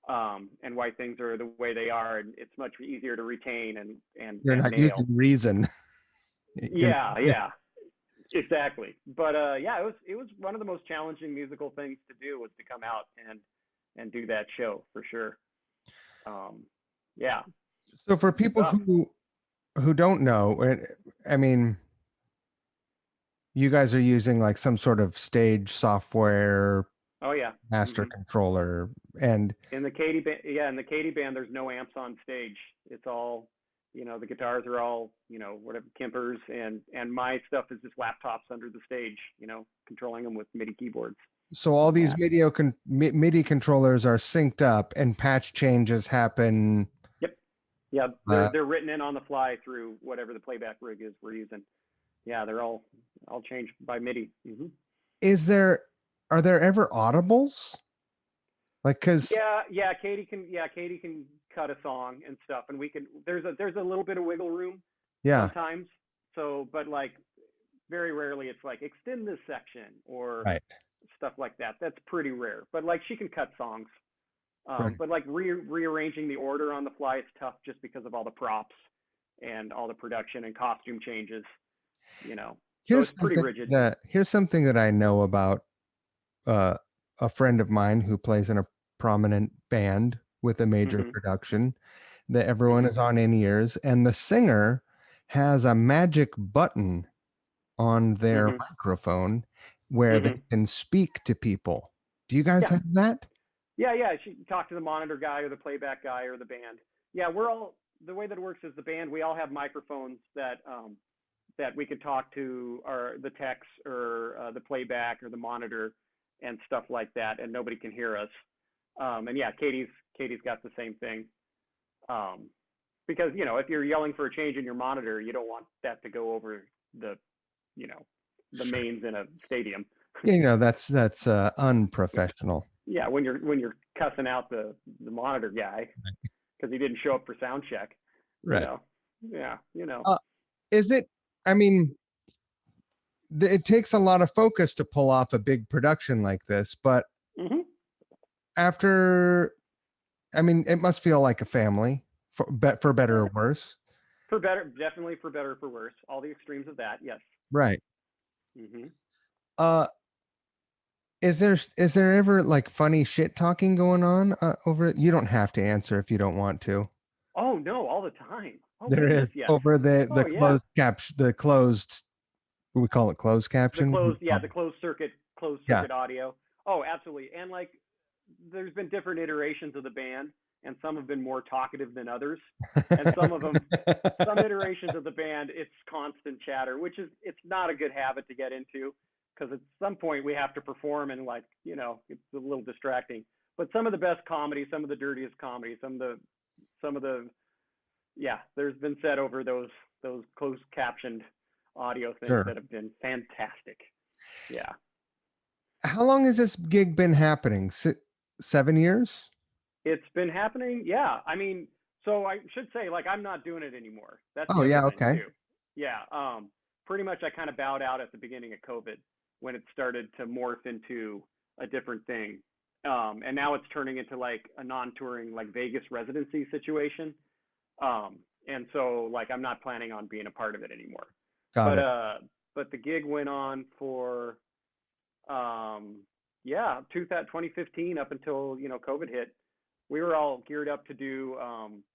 And why things are the way they are, and it's much easier to retain and you're not nail. using reason. Yeah, exactly. But it was one of the most challenging musical things to do, was to come out and do that show, for sure. Yeah. So for people who don't know, I mean, you guys are using like some sort of stage software. Oh yeah. Master controller. And in the Katy band, there's no amps on stage. It's all, the guitars are all, whatever, Kempers, and my stuff is just laptops under the stage, controlling them with MIDI keyboards. So all these MIDI controllers are synced up, and patch changes happen. Yep. Yeah, they're written in on the fly through whatever the playback rig is we're using. Yeah, they're all changed by MIDI. Mm-hmm. Are there ever audibles? Like, cause Katy can cut a song and stuff, and there's a little bit of wiggle room sometimes. So, but like very rarely it's like extend this section or stuff like that. That's pretty rare. But like she can cut songs. But like rearranging the order on the fly, it's tough just because of all the props and all the production and costume changes. So it's pretty rigid. Here's something that I know about a friend of mine who plays in a prominent band with a major production, that everyone is on in-ears, and the singer has a magic button on their microphone where they can speak to people. Do you guys have that? Yeah. She can talk to the monitor guy or the playback guy or the band. Yeah, the way that it works is the band, we all have microphones that we could talk to, or the techs or the playback or the monitor and stuff like that, and nobody can hear us. And yeah, Katy's got the same thing. Because if you're yelling for a change in your monitor, you don't want that to go over the you know the Sure. mains in a stadium. That's unprofessional. Yeah, when you're cussing out the monitor guy because he didn't show up for sound check. Right. Yeah. Is it? I mean, it takes a lot of focus to pull off a big production like this, but Mm-hmm. after, I mean, it must feel like a family, for better or worse. For better, definitely for better or for worse. All the extremes of that, yes. Right. Mm-hmm. Uh, is there ever like funny shit talking going on over it? You don't have to answer if you don't want to. Oh no, all the time. Oh There is goodness, yes. over the Oh yeah. closed, we call it closed The caption. closed, yeah, the closed Yeah. circuit audio. Oh, absolutely. And like, there's been different iterations of the band, and some have been more talkative than others. And some iterations of the band, it's constant chatter, which it's not a good habit to get into because at some point we have to perform and like, it's a little distracting. But some of the best comedy, some of the dirtiest comedy, some of the yeah, there's been said over those closed captioned audio things Sure. that have been fantastic. Yeah. How long has this gig been happening? 7 years? It's been happening. Yeah. I mean, so I should say, like, I'm not doing it anymore. That's Oh the other yeah, thing okay. too. Yeah. Pretty much I kind of bowed out at the beginning of COVID when it started to morph into a different thing. And now it's turning into like a non-touring, like Vegas residency situation. And so like I'm not planning on being a part of it anymore. Got But it. but the gig went on for um yeah, 2015 up until, COVID hit. We were all geared up to do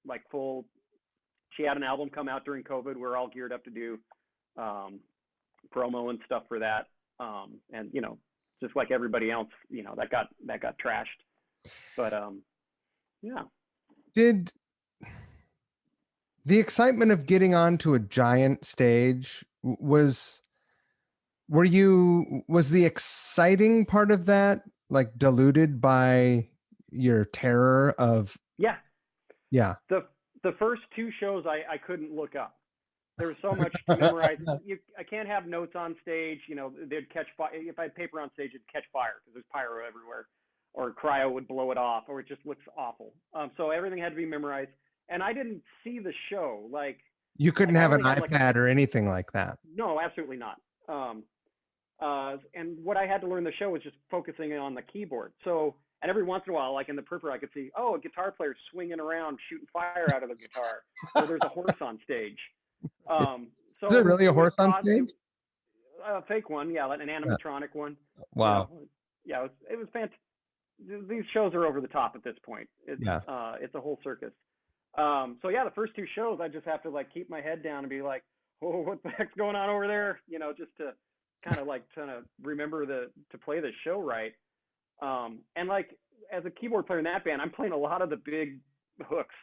like full she had an album come out during COVID. We were all geared up to do um promo and stuff for that. And just like everybody else, that got trashed. But yeah. Did the excitement of getting onto a giant stage was the exciting part of that like diluted by your terror of Yeah. yeah. The first two shows I couldn't look up. There was so much to memorize. I can't have notes on stage. They'd catch fire. If I had paper on stage, it'd catch fire because there's pyro everywhere, or cryo would blow it off, or it just looks awful. So everything had to be memorized, and I didn't see the show. You couldn't I have an only had like iPad or anything like that. no, absolutely not. And what I had to learn the show was just focusing on the keyboard. So, and every once in a while, like in the peripheral, I could see, oh, a guitar player swinging around, shooting fire out of the guitar, or there's a horse on stage. So Is there really a it would horse on cause stage? a fake one, yeah, like an Yeah. animatronic one. Wow. Yeah, it was fantastic. These shows are over the top at this point. Yeah. It's a whole circus. So yeah, the first two shows, I just have to like keep my head down and be like, oh, what the heck's going on over there? Just to kind of remember to play the show right. And like as a keyboard player in that band, I'm playing a lot of the big hooks.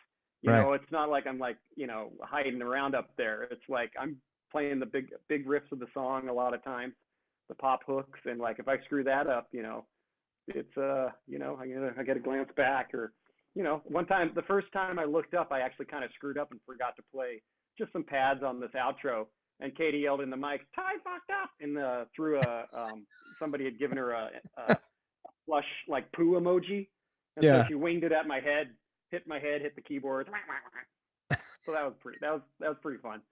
It's not like I'm like, hiding around up there. It's like I'm playing the big riffs of the song a lot of times, the pop hooks, and like if I screw that up, it's I got to glance back or one time the first time I looked up, I actually kind of screwed up and forgot to play just some pads on this outro, and Katy yelled in the mic, "Ty fucked up!" and through somebody had given her a flush like poo emoji, and so Yeah. she winged it at my head, hit the keyboard. So that was pretty fun.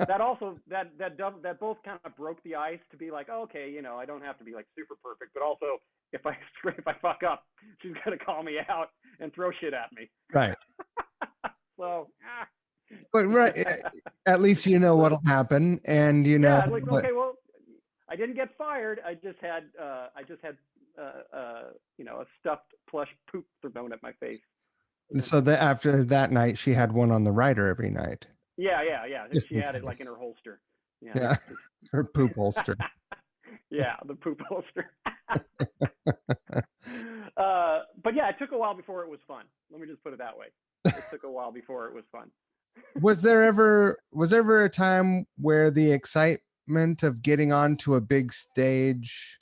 That also that both kind of broke the ice to be like, oh, okay, I don't have to be like super perfect, but also if I fuck up, she's gonna call me out and throw shit at me. Right. So But right, at least you know what'll happen, and yeah, like okay, well, I didn't get fired. I just had a stuffed plush poop thrown at my face. so that after that night, she had one on the rider every night. Yeah. Just She in had it case. like in her holster. Yeah, her poop holster. Yeah, the poop holster. But yeah, it took a while before it was fun. Let me just put it that way. It took a while before it was fun. Was there ever a time where the excitement of getting onto a big stage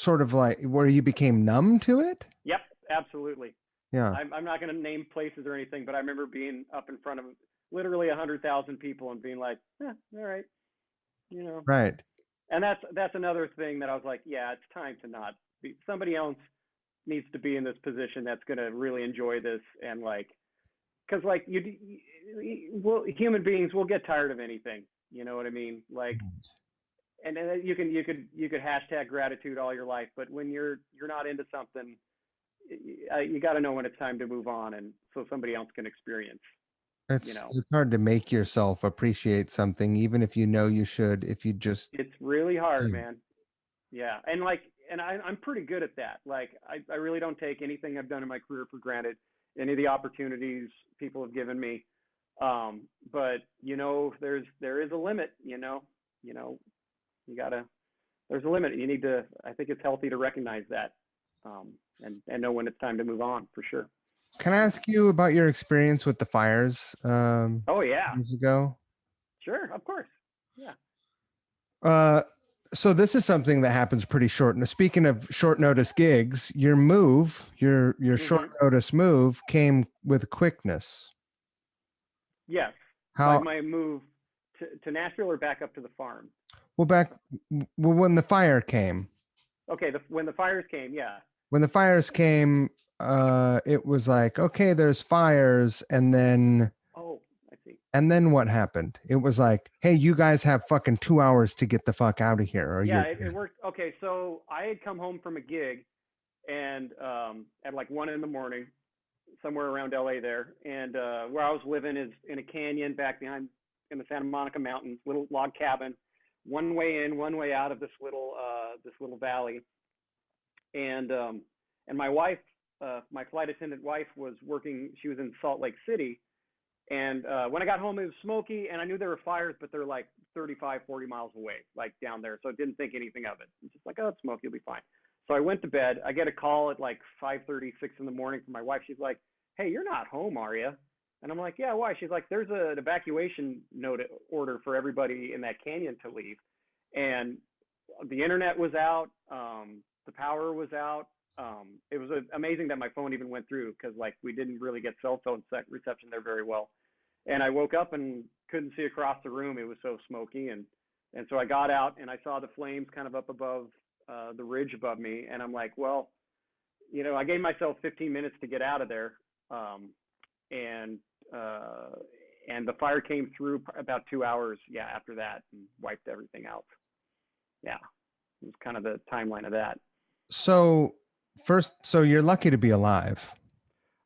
sort of like where you became numb to it? Yep, absolutely. Yeah. I'm not going to name places or anything, but I remember being up in front of literally 100,000 people and being like, all right, you know. Right. And that's another thing that I was like, yeah, it's time to not be. Somebody else needs to be in this position that's going to really enjoy this, and like, because like well, human beings will get tired of anything. You know what I mean? Like, and then you could hashtag gratitude all your life, but when you're not into something, you got to know when it's time to move on, and so somebody else can experience. You know, It's hard to make yourself appreciate something, even if you know you should, if you just it's really hard, yeah. man. Yeah, and like, and I'm pretty good at that. Like, I really don't take anything I've done in my career for granted. Any of the opportunities people have given me, but there is a limit. You gotta. There's a limit. You need to. I think it's healthy to recognize that, and know when it's time to move on for sure. Can I Yeah. ask you about your experience with the fires Oh yeah. years ago? Sure. Of course. Yeah. Uh, so this is something that happens pretty short. Now, speaking of short notice gigs, your short Hmm. notice move came with quickness. Yes. My How my move to Nashville or back up to the farm. well back well when the fire came. Okay. When the fires came, yeah. When the fires came, it was like, okay, there's fires, Oh, I see. and then what happened? It was like, hey, you guys have fucking 2 hours to get the fuck out of here, or Yeah, you're it dead. worked. Okay, so I had come home from a gig, and at like 1 in the morning, somewhere around LA there, and where I was living is in a canyon back behind in the Santa Monica Mountains, little log cabin, one way in, one way out of this little valley, and my wife, my flight attendant wife, was working. She was in Salt Lake City, and when I got home, it was smoky, and I knew there were fires, but they're like 35, 40 miles away, like down there. So I didn't think anything of it. It's just like, oh, it's smoky, you'll be fine. So I went to bed. I get a call at like 5:30, 6 in the morning from my wife. She's like, hey, you're not home, are you? And I'm like, yeah, why? She's like, there's an evacuation note order for everybody in that canyon to leave. And the internet was out. The power was out. It was amazing that my phone even went through because like we didn't really get cell phone reception there very well. And I woke up and couldn't see across the room. It was so smoky, and so I got out and I saw the flames kind of up above the ridge above me, and I'm like, well, I gave myself 15 minutes to get out of there, and uh, and the fire came through about 2 hours, yeah, after that, and wiped everything out. Yeah, it was kind of the timeline of that. So so you're lucky to be alive.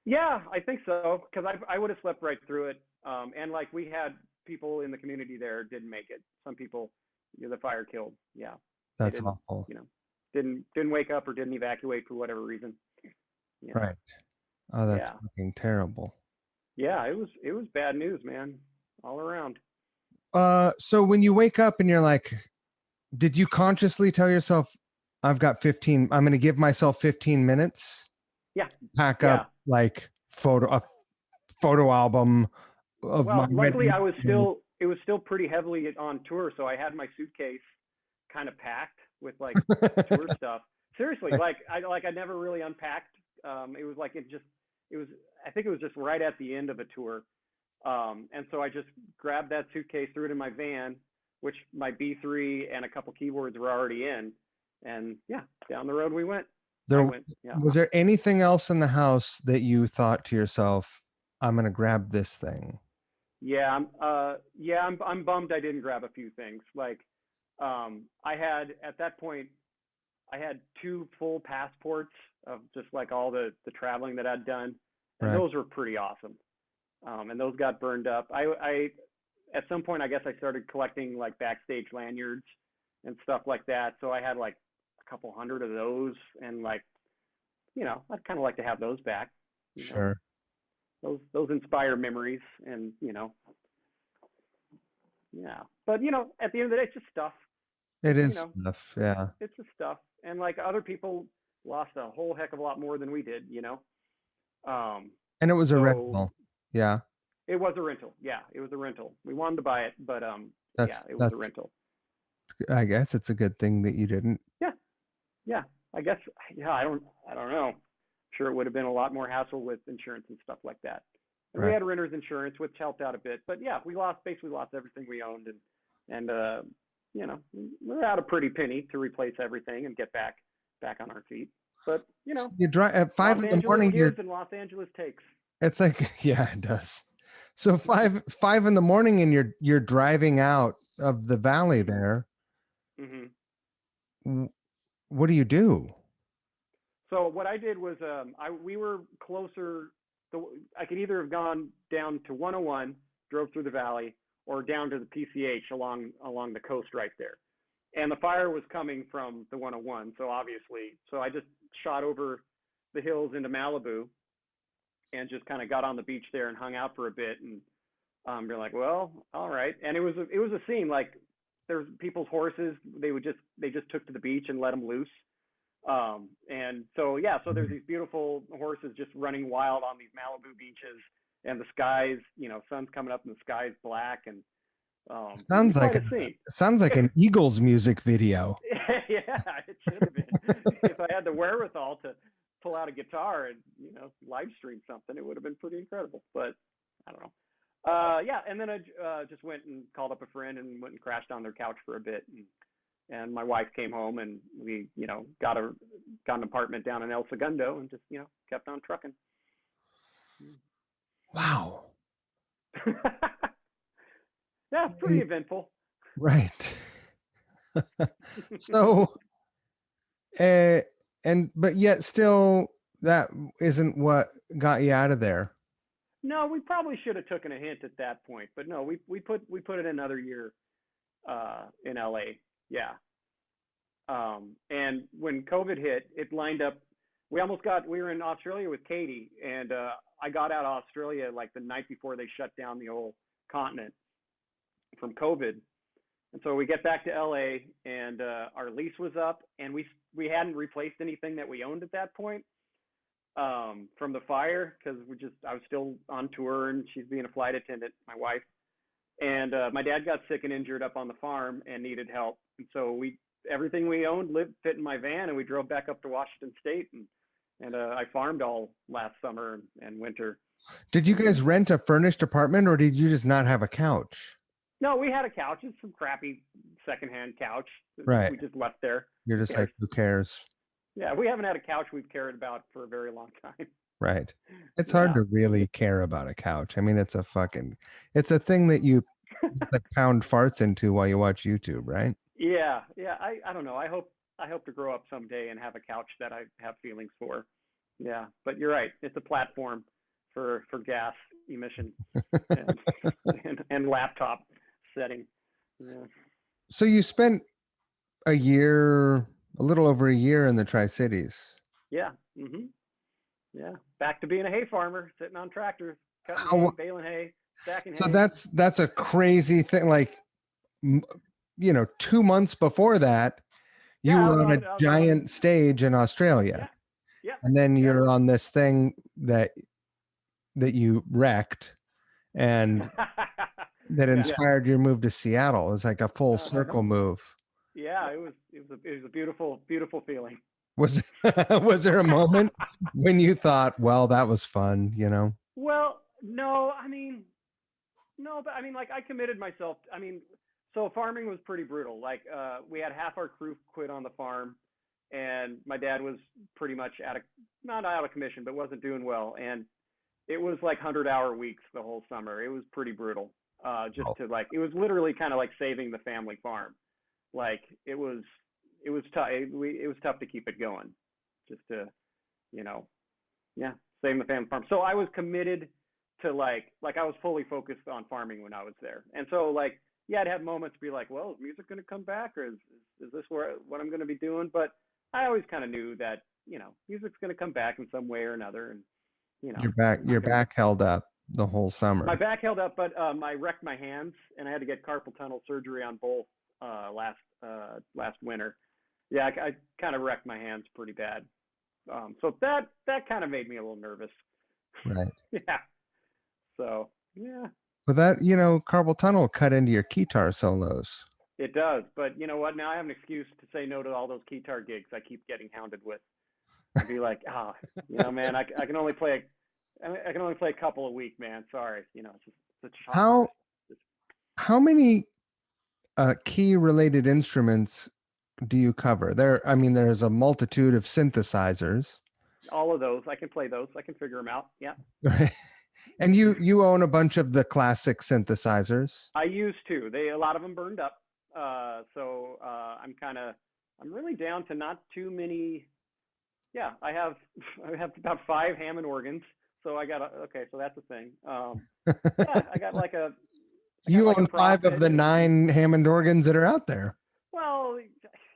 Yeah, I think so because I would have slept right through it. And like we had people in the community there didn't make it. Some people, the fire killed. Yeah, they That's didn't. awful. Didn't wake up or didn't evacuate for whatever reason. Right. Oh, that's Yeah, fucking terrible. yeah. It was bad news, man, all around. So when you wake up and you're like, did you consciously tell yourself, I'm going to give myself 15 minutes, Yeah, pack yeah. up like a photo album of my Well, luckily wedding? I was still. It was still pretty heavily on tour, so I had my suitcase kind of packed with like tour stuff. Seriously, I never really unpacked. It was like it was I think it was just right at the end of a tour. And so I just grabbed that suitcase, threw it in my van, which my B3 and a couple keyboards were already in, and yeah, down the road we went. I There went, yeah. was there anything else in the house that you thought to yourself, I'm going to grab this thing? I'm bummed I didn't grab a few things. Like I had at that point I had two full passports of just like all the traveling that I'd done, and Right. those were pretty awesome. And those got burned up. I at some point I guess I started collecting like backstage lanyards and stuff like that. So I had like a couple hundred of those, and like I'd kind of like to have those back. You know, Sure. those inspire memories, and yeah. But at the end of the day, it's just stuff. It You is know, stuff. Yeah. it's just stuff, and like other people lost a whole heck of a lot more than we did. Um, And it was a so rental. Yeah. it was a rental. Yeah, it was a rental. We wanted to buy it, but yeah, That's it was a that's rental. I guess it's a good thing that you didn't. Yeah, yeah. I guess, yeah, I don't know. I'm sure it would have been a lot more hassle with insurance and stuff like that. And we Right. had renter's insurance, which helped out a bit. But yeah, we basically lost everything we owned, and you know, we're out a pretty penny to replace everything and get back on our feet. But you know, You drive at Los 5 in the Angeles morning. gives and Los Angeles takes. It's like, yeah, it does. So five in the morning, and you're driving out of the valley there. Mm-hmm. What do you do? So what I did was, we were closer. I could either have gone down to 101, drove through the valley, or down to the PCH along the coast right there. And the fire was coming from the 101, so obviously, so I just shot over the hills into Malibu, and just kind of got on the beach there and hung out for a bit. And you're like, well, all right. And it was a scene. Like, there's people's horses. They just took to the beach and let them loose. And so, yeah, so there's these beautiful horses just running wild on these Malibu beaches, and the skies, sun's coming up and the sky's black, and Sounds like quite a scene. sounds like an Eagles music video. Yeah, it should have been. If I had the wherewithal to pull out a guitar and live stream something, it would have been pretty incredible. But I don't know. Yeah, and then I just went and called up a friend and went and crashed on their couch for a bit, and my wife came home, and we got an apartment down in El Segundo, and just kept on trucking. Wow. Yeah, pretty eventful. Right. So, but yet still, that isn't what got you out of there. No, we probably should have taken a hint at that point, but no, we put in another year in LA. Yeah. And when COVID hit, it lined up. We were in Australia with Katy, and I got out of Australia like the night before they shut down the whole continent from COVID. And so we get back to LA, and our lease was up, and we hadn't replaced anything that we owned at that point from the fire, because I was still on tour, and she's being a flight attendant, my wife. And my dad got sick and injured up on the farm and needed help. And so everything we owned fit in my van, and we drove back up to Washington State, and I farmed all last summer and winter. Did you guys rent a furnished apartment, or did you just not have a couch? No, we had a couch. It's some crappy secondhand couch. Right. We just left there. You're just like, who cares? Yeah, we haven't had a couch we've cared about for a very long time. Right. It's hard to really care about a couch. I mean, it's a thing that you like pound farts into while you watch YouTube, right? Yeah. I don't know. I hope to grow up someday and have a couch that I have feelings for. Yeah, but you're right. It's a platform for gas emission and laptop setting. Yeah. So you spent a little over a year in the Tri-Cities. Yeah. Mm-hmm. Yeah. Back to being a hay farmer, sitting on tractors, cutting hay, baling hay, stacking hay. So that's a crazy thing. Like, 2 months before that, you were on a giant stage in Australia. Yeah. And then you're on this thing that you wrecked, and that inspired your move to Seattle. It's like a full circle move. Yeah, it was a beautiful, beautiful feeling. Was there a moment when you thought, well, that was fun, Well, no, but like, I committed myself. So farming was pretty brutal. Like, we had half our crew quit on the farm, and my dad was pretty much not out of commission, but wasn't doing well. And it was like 100-hour weeks the whole summer. It was pretty brutal. It was literally kind of like saving the family farm. Like, it was tough. It was tough to keep it going, just to, saving the family farm. So I was committed to like I was fully focused on farming when I was there. And so like, yeah, I'd have moments to be like, well, is music going to come back, or is this what I'm going to be doing? But I always kind of knew that, music's going to come back in some way or another. And, your back held up the whole summer. My back held up, but I wrecked my hands, and I had to get carpal tunnel surgery on both last winter. Yeah, I kind of wrecked my hands pretty bad. So that kind of made me a little nervous. Right. Yeah. So, yeah. But that, carpal tunnel cut into your Keytar solos. It does, but you know what? Now I have an excuse to say no to all those Keytar gigs I keep getting hounded with. I'd be like, man, I can only play I can only play a couple a week, man. Sorry, it's just such hot. How how many key related instruments do you cover? I mean, there's a multitude of synthesizers. All of those, I can play those. I can figure them out. Yeah. Right. And you own a bunch of the classic synthesizers. I used to. A lot of them burned up. So I'm really down to not too many. Yeah, I have about 5 Hammond organs. So so that's a thing. Yeah, I got like a. You own 5 of the 9 Hammond organs that are out there. Well,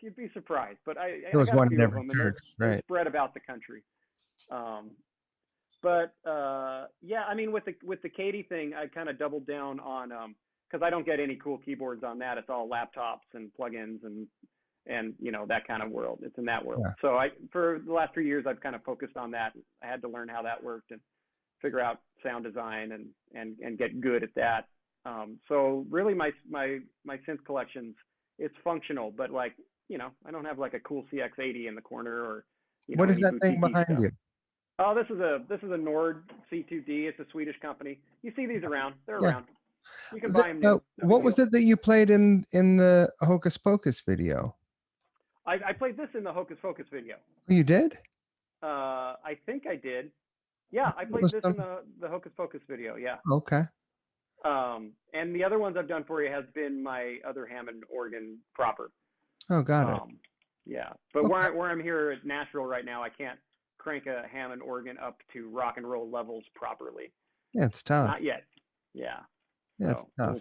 you'd be surprised, but I There was got a one few in of every them, church, they're right? spread about the country. But yeah, I mean, with the Katy thing, I kind of doubled down on because I don't get any cool keyboards on that. It's all laptops and plugins and that kind of world. It's in that world. Yeah. So for the last 3 years, I've kind of focused on that. I had to learn how that worked and figure out sound design and get good at that. So really, my synth collections, it's functional, but like I don't have like a cool CX80 in the corner or What is any that thing boutique behind stuff. you? Oh, this is a Nord C2D. It's a Swedish company. You see these around? They're around. You can buy them new. What was it that you played in the Hocus Pocus video? I played this in the Hocus Pocus video. Oh, you did? I think I did. Yeah, I played this in the Hocus Pocus video. Yeah. Okay. And the other ones I've done for you has been my other Hammond organ proper. Oh, got it. Yeah, but okay. where I'm here at Nashville right now, I can't crank a Hammond organ up to rock and roll levels properly. Yeah, it's tough. Not yet. Yeah. Yeah, it's tough.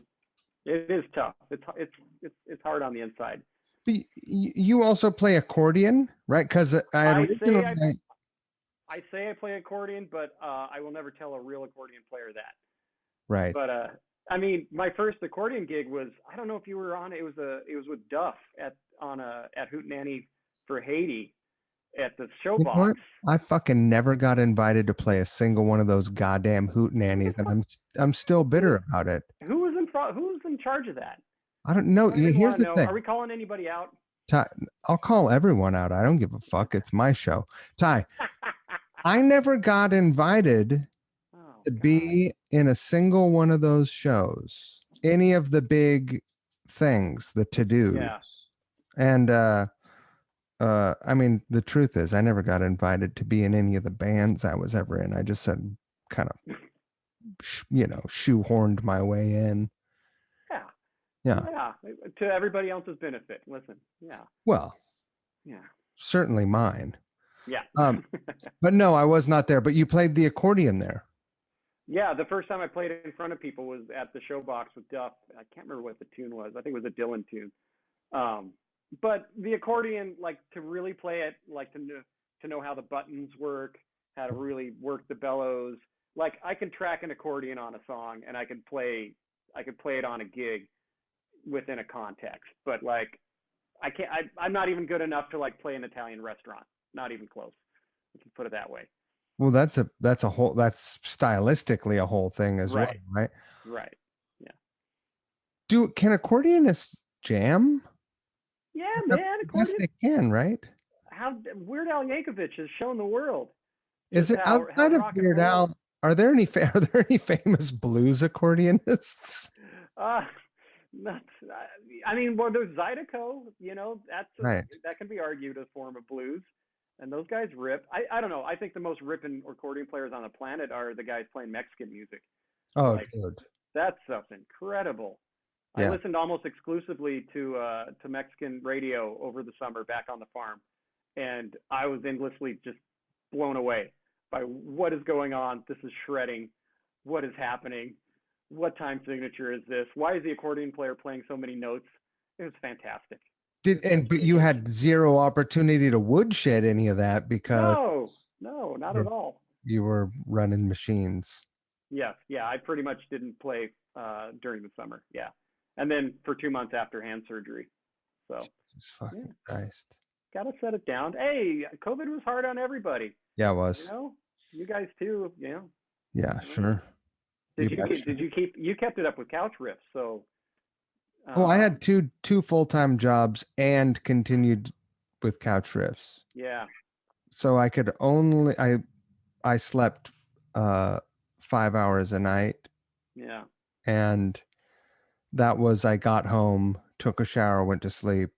It is tough. It's hard on the inside. But you also play accordion, right? Because I say I play accordion, but I will never tell a real accordion player that. Right. But I mean, my first accordion gig was, I don't know if you were on it. It was with Duff at Hootenanny for Haiti at the Showbox. I fucking never got invited to play a single one of those goddamn hootenannies, and I'm still bitter about it. Who's in charge of that? I don't know. Here's the thing. Are we calling anybody out? Ty, I'll call everyone out. I don't give a fuck. It's my show. Ty, I never got invited to be in a single one of those shows. Any of the big things, the to-dos. Yeah. And I mean, the truth is I never got invited to be in any of the bands I was ever in. I just said kind of shoehorned my way in. Yeah. To everybody else's benefit. Listen. Yeah. Well. Yeah. Certainly mine. Yeah. But no, I was not there. But you played the accordion there. Yeah, the first time I played in front of people was at the Showbox with Duff. I can't remember what the tune was. I think it was a Dylan tune. But the accordion, like to really play it, like to know how the buttons work, how to really work the bellows. Like I can track an accordion on a song, and I could play it on a gig within a context. But like I can't. I'm not even good enough to like play an Italian restaurant. Not even close. Let's put it that way. Well, that's stylistically a whole thing as well, right? Right. Yeah. Can accordionists jam? Yeah, man. Yes, they can, right? How Weird Al Yankovic has shown the world. Is it outside of Weird Al? Are there any famous blues accordionists? I mean, well, there's Zydeco. Right. That can be argued a form of blues. And those guys rip. I don't know. I think the most ripping accordion players on the planet are the guys playing Mexican music. Oh, dude. That stuff's incredible. Yeah. I listened almost exclusively to Mexican radio over the summer back on the farm. And I was endlessly just blown away by what is going on. This is shredding. What is happening? What time signature is this? Why is the accordion player playing so many notes? It was fantastic. But you had zero opportunity to woodshed any of that because no, not at all. You were running machines. Yes, yeah. I pretty much didn't play during the summer. Yeah, and then for 2 months after hand surgery. So Jesus fucking Christ. Gotta set it down. Hey, COVID was hard on everybody. Yeah, it was. You guys too. Yeah, sure. You kept it up with couch riffs? So Oh, I had Um, two full-time jobs and continued with couch riffs. yeah, So I could only I slept uh 5 hours a night, yeah, and that was I got home, took a shower, went to sleep.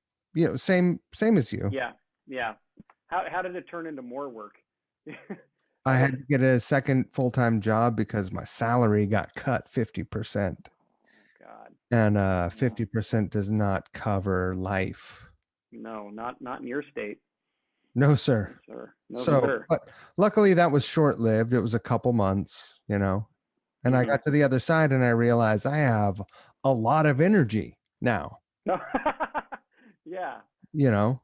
Same as you. yeah, yeah. How did it turn into more work? I How had did? to get a second full-time job because my salary got cut 50%. Oh God, And yeah. 50% does not cover life. No, not in your state. No, sir. No, sir. No, So, sir. but luckily that was short-lived. It was a couple months, and I Hmm. got to the other side and I realized I have a lot of energy now, No. Yeah. you know,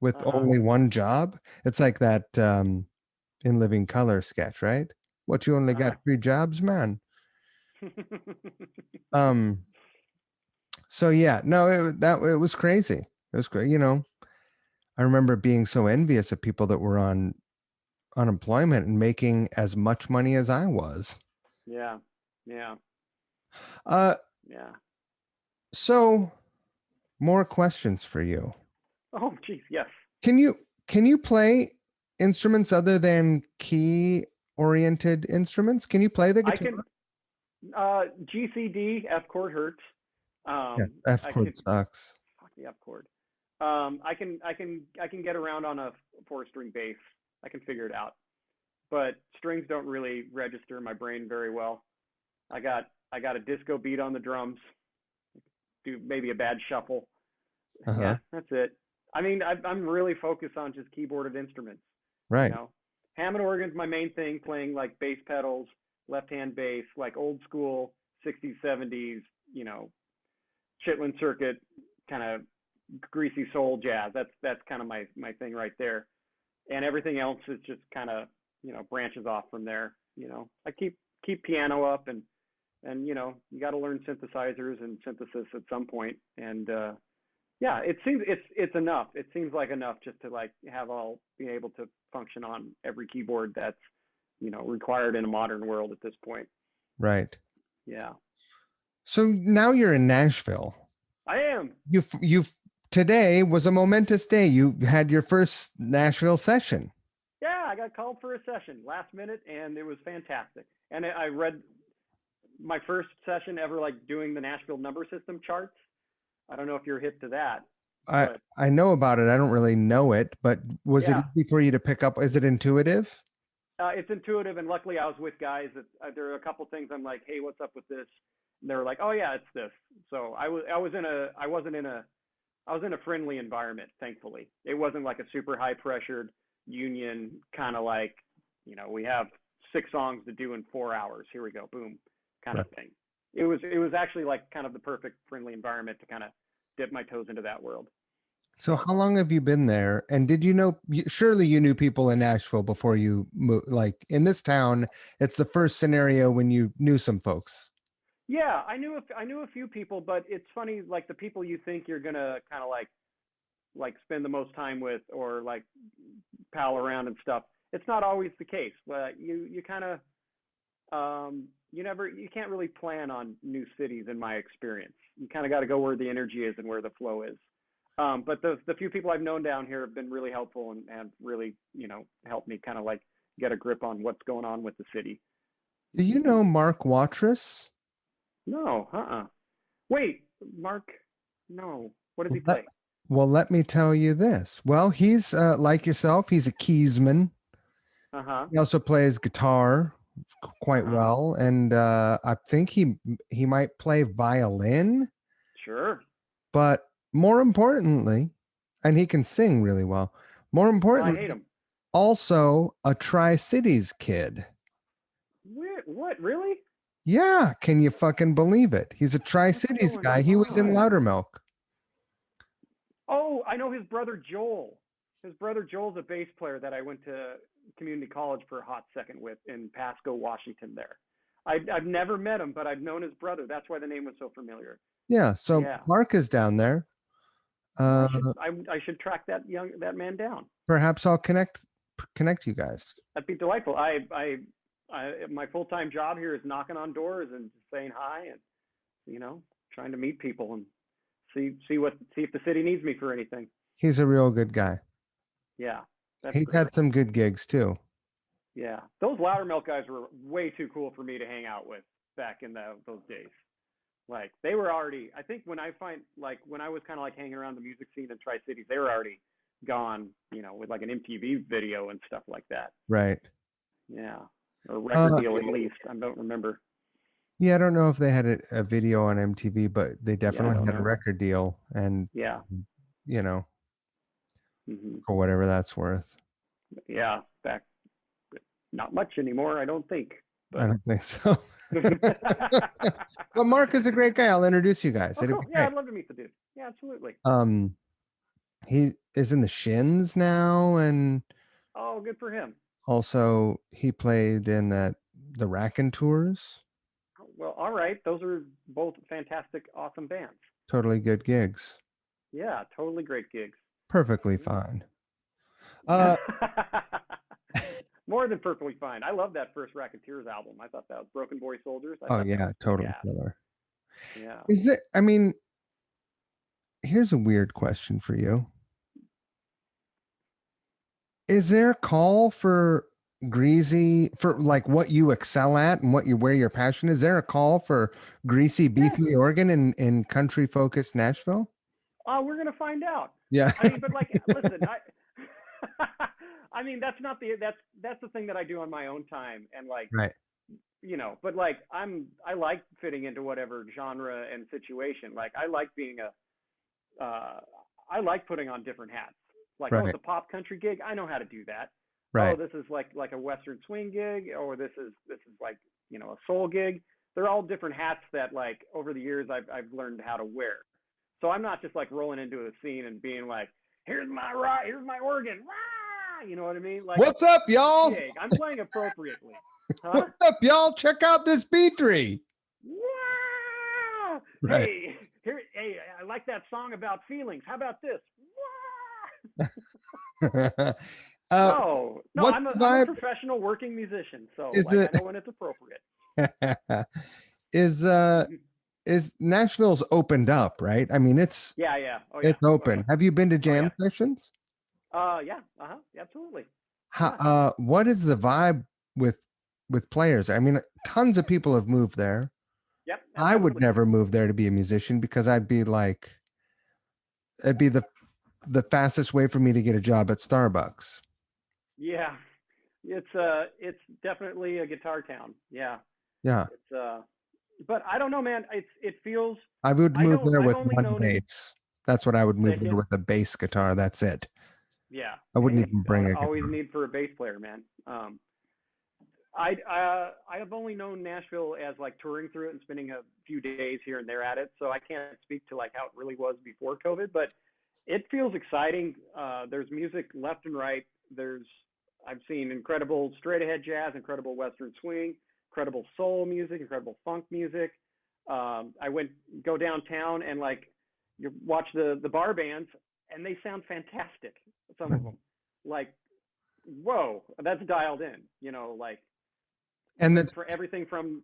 with Uh-huh. only one job. It's like that in Living Color sketch, right? What, you only Uh-huh. got three jobs, man? Um, so yeah, no, it was crazy. It was great. I remember being so envious of people that were on unemployment and making as much money as I was. Yeah. Yeah. Uh, Yeah. so more questions for you. Oh, geez. Yes. Can you can you play instruments other than key oriented instruments? Can you play the I guitar? can GCD F chord hurts. Yeah, F I chord could sucks. fuck the F chord. I can get around on a four string bass. I can figure it out. But strings don't really register in my brain very well. I got a disco beat on the drums. Do maybe a bad shuffle. Uh-huh. Yeah, that's it. I mean, I'm really focused on just keyboarded instruments. You Right. know, Hammond organ's my main thing. Playing like bass pedals, left hand bass, like old school 60s, 70s. You know, Chitlin circuit, kind of greasy soul jazz. That's kind of my thing right there. And everything else is just kind of branches off from there. I keep piano up, and you got to learn synthesizers and synthesis at some point. And yeah, it seems it's enough. It seems like enough just to like have all be able to function on every keyboard that's required in a modern world at this point. Right. Yeah, So now you're in Nashville. I am. You've today was a momentous day. You had your first Nashville session. Yeah, I got called for a session last minute, and it was fantastic. And I read my first session ever, like doing the Nashville number system charts. I don't know if you're hip to that, I but I know about it. I don't really know it, but was it yeah, easy for you to pick up? Is it intuitive? it's intuitive. And luckily, I was with guys that there are a couple things I'm like, hey, what's up with this? And they were like, oh yeah, it's this. So I was in a friendly environment. Thankfully, it wasn't like a super high pressured union kind of like, we have 6 songs to do in 4 hours. Here we go, boom, kind Right. of thing. It was actually like kind of the perfect friendly environment to kind of dip my toes into that world. So So how long have you been there? And did you know, surely you knew people in Nashville before you moved, like in this town, it's the first scenario when you knew some folks. yeah, I knew a few people, but it's funny, like the people you think you're gonna kind of like spend the most time with or like pal around and stuff. It's not always the case. But you kind of you can't really plan on new cities in my experience. You kind of got to go where the energy is and where the flow is. But the few people I've known down here have been really helpful and have really helped me kind of like get a grip on what's going on with the city. Do you know Mark Watrous? No, wait, Mark, no, what does he Let, play? well, let me tell you this. Well, he's like yourself, he's a keysman. Uh-huh. He also plays guitar quite Uh-huh. well, and I think he might play violin, Sure. but more importantly, and he can sing really well. More Well, I hate importantly, him. also a Tri-Cities kid. What really? Yeah, can you fucking believe it? He's a What's Tri-Cities going guy. He was in on? Loudermilk. Oh, I know his brother Joel. His brother Joel's a bass player that I went to community college for a hot second with in Pasco, Washington. There, I've never met him, but I've known his brother. That's why the name was so familiar. Yeah, so Yeah. Mark is down there. Well, Uh, I should track that man down. Perhaps I'll connect you guys. That'd be delightful. My full time job here is knocking on doors and saying hi and trying to meet people and see if the city needs me for anything. He's a real good guy. Yeah, that's He's great. had some good gigs too. Yeah, those Loudermilk guys were way too cool for me to hang out with back in those days. Like they were already. I think when I was kind of like hanging around the music scene in Tri Cities, they were already gone. With like an MTV video and stuff like that. Right. Yeah, or record deal at least. I don't remember. Yeah, I don't know if they had a video on MTV, but they Yeah, I definitely don't had a know. record deal, and Yeah. For whatever that's worth. Yeah, back not much anymore, I don't think. I But don't think so. But Mark is a great guy. I'll introduce you guys. oh, cool. Yeah, I'd love to meet the dude. Yeah, absolutely. He is in the Shins now, and Oh, good for him. also he played in the Raconteurs. Well, all right. Those are both fantastic, awesome bands. Totally good gigs. Yeah, totally great gigs. Perfectly fine. More than perfectly fine. I love that first Racketeers album. I thought that was Broken Boy Soldiers. I thought that was Totally gas. killer. Yeah. Is it? I mean, here's a weird question for you. Is there a call for greasy, for like what you excel at and where your passion is? There a call for greasy B3 organ in country focused Nashville? We're gonna find out. Yeah. I mean, but like, listen, I mean, that's the thing that I do on my own time, and like, Right. But like, I like fitting into whatever genre and situation. Like, I like being I like putting on different hats. Like, Right. oh, it's a pop country gig. I know how to do that. Right. Oh, this is like a Western swing gig, or this is like a soul gig. They're all different hats that like over the years I've learned how to wear. So I'm not just like rolling into a scene and being like, here's my organ, rah! You know what I mean? Like, what's up, y'all? gig. I'm playing appropriately. Huh? What's up, y'all? Check out this B3. Wow! Right. Hey, I like that song about feelings. How about this? No, I'm a professional working musician, so I know when it's appropriate. Is Nashville's opened up, right? I mean, it's it's open. Oh, yeah. Have you been to jam sessions? Yeah, absolutely. What is the vibe with players? I mean, tons of people have moved there. Yep. I would never move there to be a musician because I'd be like, it'd be the fastest way for me to get a job at Starbucks. Yeah, it's definitely a guitar town. Yeah. Yeah. It's but I don't know, man. It feels. I would move there with one bass. That's what I would move there with, a bass guitar. That's it. Yeah. I wouldn't even bring a always need for a bass player, man. I have only known Nashville as like touring through it and spending a few days here and there at it, so I can't speak to like how it really was before COVID, but it feels exciting. There's music left and right. I've seen incredible straight ahead jazz, incredible Western swing, incredible soul music, incredible funk music. I go downtown and like you watch the bar bands and they sound fantastic. Some of them, like, whoa, that's dialed in. Like, and that's for everything from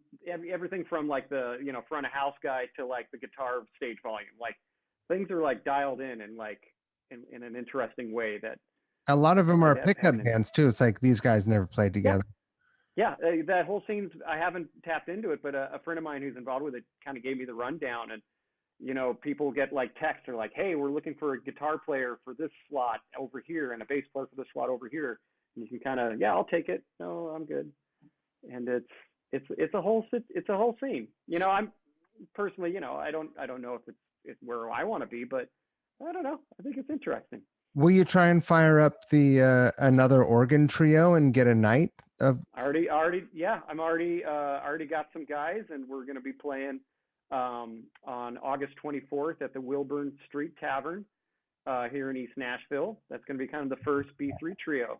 like the front of house guy to like the guitar stage volume. Like, things are like dialed in and like in an interesting way that. A lot of them are pickup bands too. It's like these guys never played together. Yeah, that whole scene's, I haven't tapped into it, but a friend of mine who's involved with it kind of gave me the rundown. And, people get like texts or like, hey, we're looking for a guitar player for this slot over here and a bass player for this slot over here. And you can kind of, yeah, I'll take it. No, I'm good. And it's a whole scene. I'm personally, I don't know if it's where I want to be, but I don't know. I think it's interesting. Will you try and fire up the another organ trio and get a night of? I'm already got some guys, and we're going to be playing on August 24th at the Wilburn Street Tavern here in East Nashville. That's going to be kind of the first B3 trio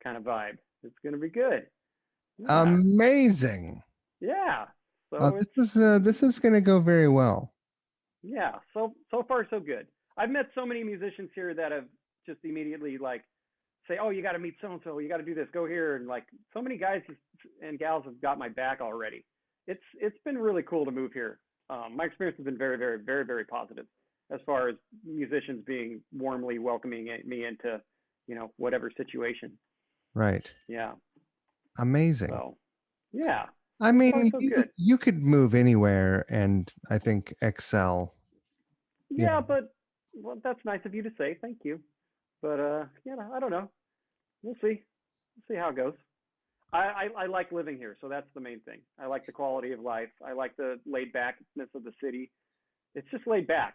kind of vibe. It's going to be good. Yeah. Amazing. Yeah. So this is going to go very well. Yeah. So far so good. I've met so many musicians here that have just immediately like say, oh, you got to meet so and so, you got to do this, go here, and like so many guys and gals have got my back already. It's been really cool to move here. My experience has been very, very, very, very positive. as far as musicians being warmly welcoming me into, whatever situation. Right. Yeah. Amazing. So, yeah. I So far, mean, so good. you could move anywhere and I think excel. Yeah, but well, that's nice of you to say. Thank you. But I don't know. We'll see. We'll see how it goes. I like living here, so that's the main thing. I like the quality of life. I like the laid backness of the city. It's just laid back.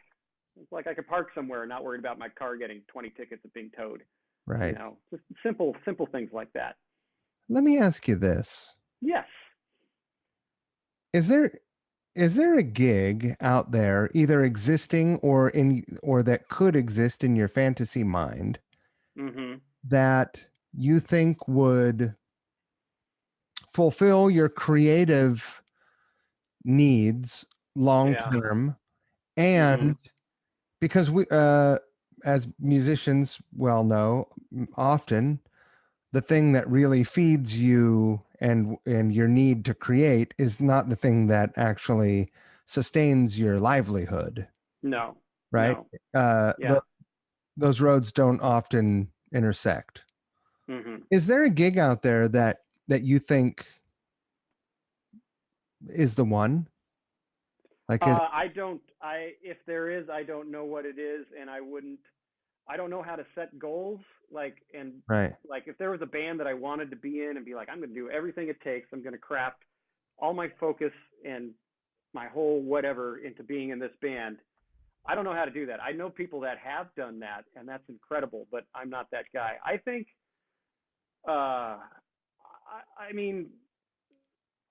It's like I could park somewhere and not worried about my car getting 20 tickets of being towed. Right. Just simple things like that. Let me ask you this. Yes. Is there a gig out there either existing or that could exist in your fantasy mind Mm-hmm. that you think would fulfill your creative needs long Yeah. term? Mm-hmm. And because we as musicians well know, often the thing that really feeds you and your need to create is not the thing that actually sustains your livelihood, No. right? No. uh Yeah. those roads don't often intersect. Mm-hmm. Is there a gig out there that you think is the one, like is I don't. If there is, I don't know what it is, and I wouldn't. I don't know how to set goals. And right, if there was a band that I wanted to be in and be like, I'm going to do everything it takes. I'm going to craft all my focus and my whole whatever into being in this band. I don't know how to do that. I know people that have done that, and that's incredible. But I'm not that guy. I think. I mean,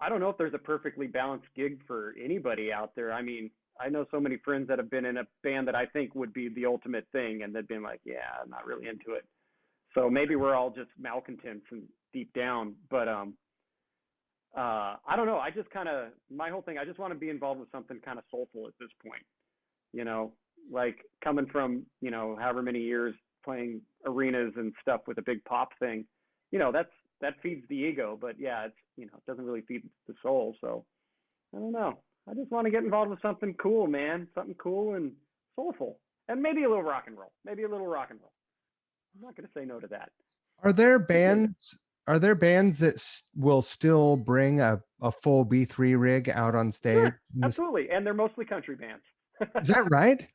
I don't know if there's a perfectly balanced gig for anybody out there. I mean, I know so many friends that have been in a band that I think would be the ultimate thing, and they've been like, yeah, I'm not really into it. So maybe we're all just malcontents and deep down. But I don't know. I just kind of my whole thing. I just want to be involved with something kind of soulful at this point. You know, like coming from however many years playing arenas and stuff with a big pop thing. That feeds the ego, but yeah, it's it doesn't really feed the soul. So I don't know. I just want to get involved with something cool, man. Something cool and soulful, and maybe a little rock and roll. Maybe a little rock and roll. I'm not going to say no to that. are there Because bands are there bands that will still bring a full B3 rig out on stage sure, absolutely, and they're mostly country bands. is that right?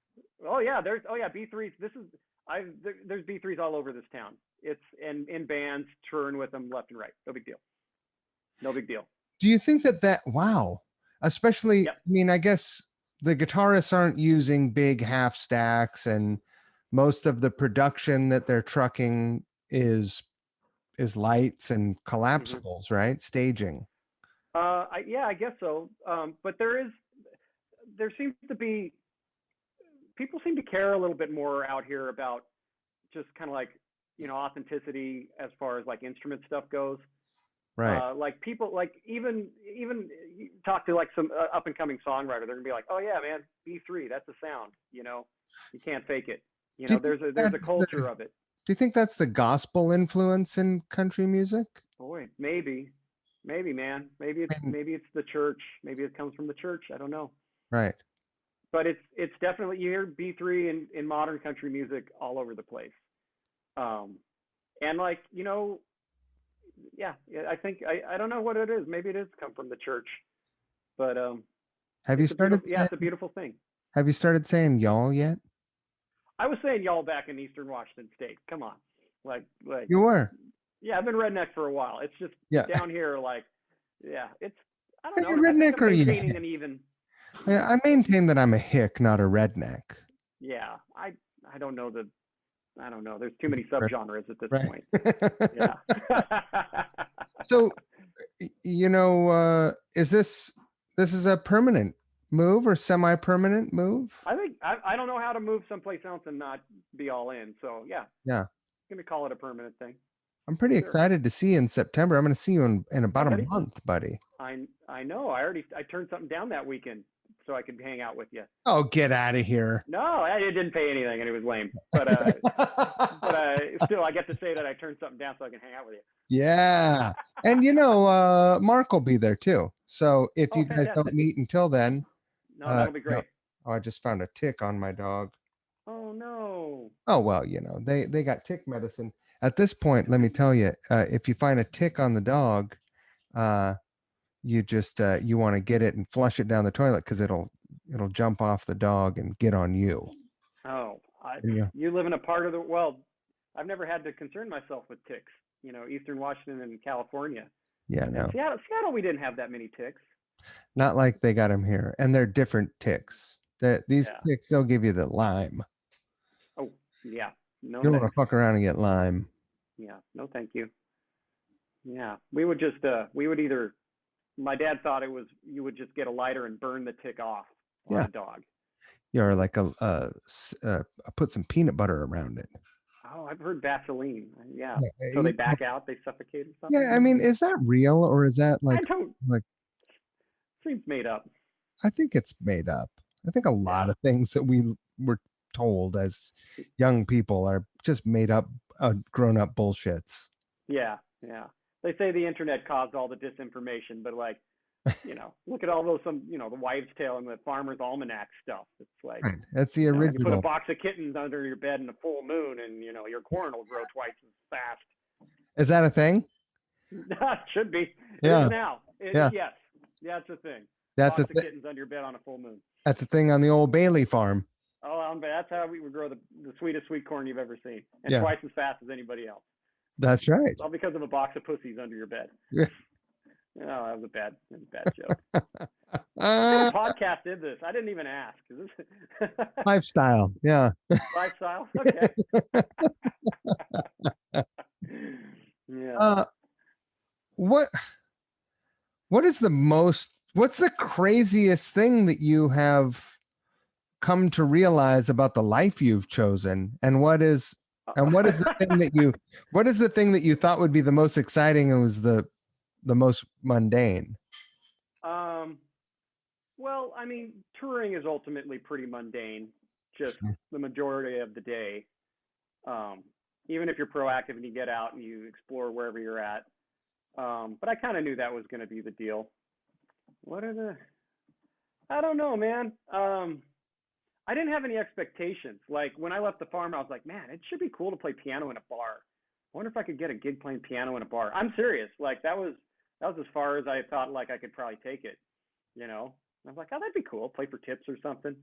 Oh yeah, B3s. There's B3s all over this town. It's in bands touring with them left and right. No big deal. No big deal. Do you think that wow, especially, I Yep. mean, I guess the guitarists aren't using big half stacks, and most of the production that they're trucking is lights and Mm-hmm. collapsibles, right? Staging. I guess so. But there seems to be people seem to care a little bit more out here about just kind of authenticity as far as instrument stuff goes. Right. People even talk to some up and coming songwriter, they're gonna be like, oh yeah, man, B3, that's a sound. You can't fake it. Do you think There's a that's culture of it. do you think that's the gospel influence in country music? Boy, maybe man, And, maybe it's the church. Maybe it comes from the church. I don't know. right. But it's definitely, you hear B3 in modern country music all over the place. Um, and yeah, I think I don't know what it is. Maybe it is come from the church, but Have you started it's a saying beautiful thing. have you started saying y'all yet? I was saying y'all back in Eastern Washington State. Come on, like You were. yeah, I've been redneck for a while. It's just Yeah. down here, yeah, it's I don't Are you know. I think redneck I'm or are you maintaining hick? an even. Yeah, I maintain that I'm a hick, not a redneck. Yeah, I don't know the I don't know. There's too many subgenres at this Right. point. Yeah. So, is this is a permanent move or semi-permanent move? I think I don't know how to move someplace else and not be all in. So yeah, Yeah. gonna call it a permanent thing. I'm pretty For sure. excited to see you in September. I'm going to see you in Hey, about a buddy. month, buddy. I know. I turned something down that weekend so I could hang out with you. Oh, get out of here. No, I didn't pay anything and it was lame. But still, I get to say that I turned something down so I can hang out with you. Yeah. And Mark will be there too. So if Oh, you guys don't fantastic. meet until then, No, that'll be great. oh, I just found a tick on my dog. Oh no. Oh well, they got tick medicine. At this point, let me tell you, if you find a tick on the dog, uh, you just you want to get it and flush it down the toilet because it'll jump off the dog and get on you. Oh, And you live in a part of the well. I've never had to concern myself with ticks. Eastern Washington and California. yeah, And no, Seattle, we didn't have that many ticks. not like they got them here, and they're different ticks. These Yeah. ticks, they'll give you the Lyme. Oh, yeah. No You don't want thanks. to fuck around and get Lyme. Yeah. No, thank you. Yeah. We would either. My dad thought it was you would just get a lighter and burn the tick off on Yeah, a dog. or like put some peanut butter around it. Oh, I've heard Vaseline. Yeah. Yeah, So they back out, they suffocate or something. yeah. I mean, is that real or is that I like don't. like? Seems made up. I think it's made up. I think a lot Yeah. of things that we were told as young people are just made up, grown up bullshits. Yeah. Yeah. They say the internet caused all the disinformation, but like, look at all those the wives' tale and the farmer's almanac stuff. It's like, Right. That's the you put a original. box of kittens under your bed in a full moon, and your corn will grow twice as fast. Is that a thing? It should be. It Yeah. is now. Yeah. Yes. Yeah, it's a thing. That's Box of kittens under your bed on a full moon. that's a thing on the old Bailey farm. Oh, that's how we would grow the sweetest sweet corn you've ever seen, and Yeah. twice as fast as anybody else. That's right. All because of a box of pussies under your bed. Yeah. Oh, that was a bad joke. What kind of podcast did this? I didn't even ask. Is this Lifestyle. Yeah. lifestyle? Okay. Yeah. What what's the craziest thing that you have come to realize about the life you've chosen? And what is the thing that you thought would be the most exciting and was the most mundane? Well, I mean, touring is ultimately pretty mundane, just the majority of the day. Even if you're proactive and you get out and you explore wherever you're at. But I kind of knew that was going to be the deal. I don't know, man. I didn't have any expectations. Like when I left the farm, I was like, man, it should be cool to play piano in a bar. I wonder if I could get a gig playing piano in a bar. I'm serious. Like that was as far as I thought like I could probably take it. I was like, oh, that'd be cool. Play for tips or something.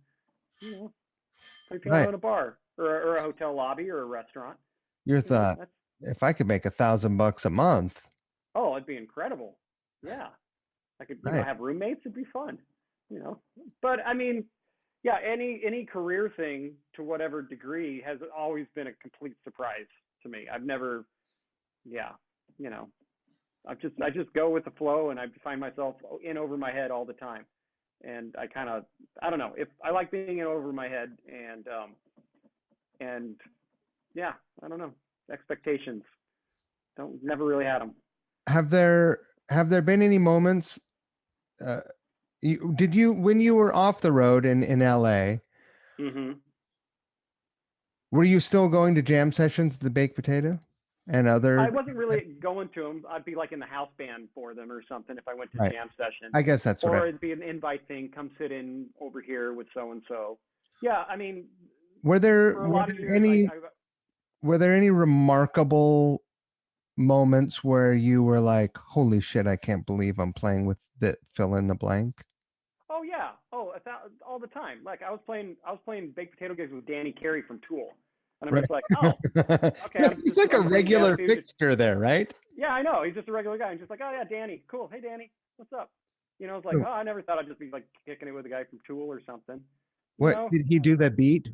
Play piano Right. in a bar or a hotel lobby or a restaurant. Your thought, if I could make $1,000 a month. Oh, it'd be incredible. Yeah. I could have roommates. It'd be fun. But I mean, yeah, any career thing to whatever degree has always been a complete surprise to me. I've never, I just go with the flow and I find myself in over my head all the time. And I don't know, if I like being in over my head and yeah, I don't know, expectations never really had them. Have there been any moments when you were off the road in LA, were you still going to jam sessions at the Baked Potato and other? I wasn't really going to them. I'd be like in the house band for them or something if I went to jam session. I guess that's or right. it'd be an invite thing. Come sit in over here with so and so. Yeah, I mean, were there any remarkable moments where you were like, holy shit, I can't believe I'm playing with the fill in the blank? Oh yeah. Oh, all the time. Like I was playing baked potato gigs with Danny Carey from Tool. And I'm just like, oh, okay. He's like a regular fixture there, right? Yeah, I know. He's just a regular guy. I'm just like, oh yeah, Danny, cool. Hey Danny, what's up? It's like, oh, I never thought I'd just be like kicking it with a guy from Tool or something. What did he do the beat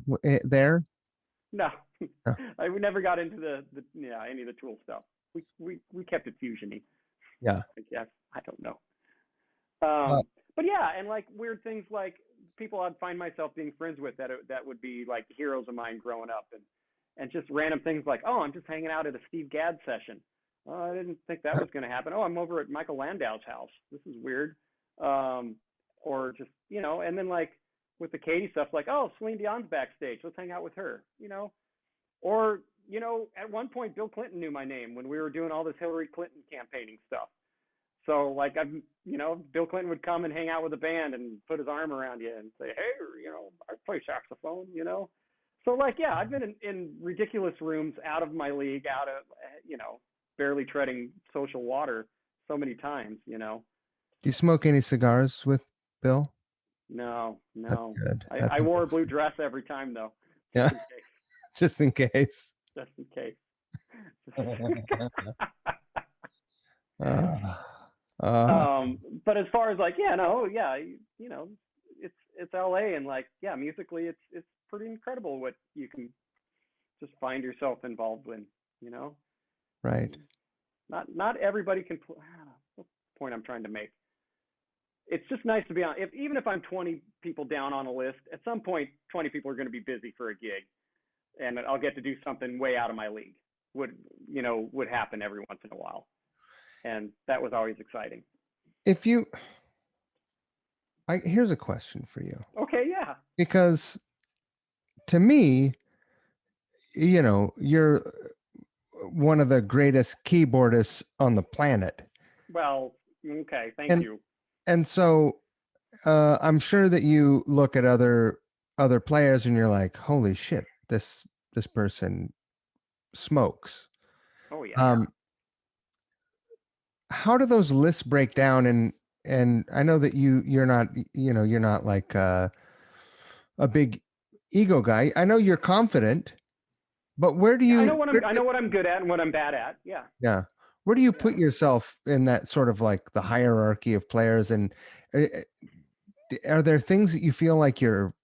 there? No, I never got into any of the Tool stuff. We kept it fusiony. Yeah. I guess. I don't know. But yeah, and like weird things like people I'd find myself being friends with that would be like heroes of mine growing up, and just random things like, oh, I'm just hanging out at a Steve Gadd session. Oh, I didn't think that was going to happen. Oh, I'm over at Michael Landau's house. This is weird. Or just, and then like with the Katy stuff, like, oh, Celine Dion's backstage. Let's hang out with her, Or, at one point, Bill Clinton knew my name when we were doing all this Hillary Clinton campaigning stuff. So like, Bill Clinton would come and hang out with the band and put his arm around you and say, hey, I play saxophone, So like, yeah, I've been in ridiculous rooms out of my league, out of, barely treading social water so many times, Do you smoke any cigars with Bill? No, That's no. good. I, I I think wore a that's blue good. dress every time though, just Yeah, in case. just in case. Just in case. Uh, uh, But as far as like, yeah, no, yeah, it's LA and like, yeah, musically it's pretty incredible what you can just find yourself involved in, you know. right. Not everybody can play. What's the point I'm trying to make? It's just nice to be on. Even if I'm 20 people down on a list, at some point 20 people are going to be busy for a gig, and I'll get to do something way out of my league. Would happen every once in a while, and that was always exciting. If you, here's a question for you, Okay, yeah. because to me, you're one of the greatest keyboardists on the planet, Well, okay, thank and you. so I'm sure that you look at other players and you're like, holy shit, this person smokes. Oh yeah. Um, how do those lists break down? And I know that you're not like a big ego guy. I know you're confident, but where do Yeah, you I know what I'm good at and what I'm bad at. Yeah. yeah, where do you Yeah. put yourself in that sort of like the hierarchy of players? And uh, are there things that you feel like you're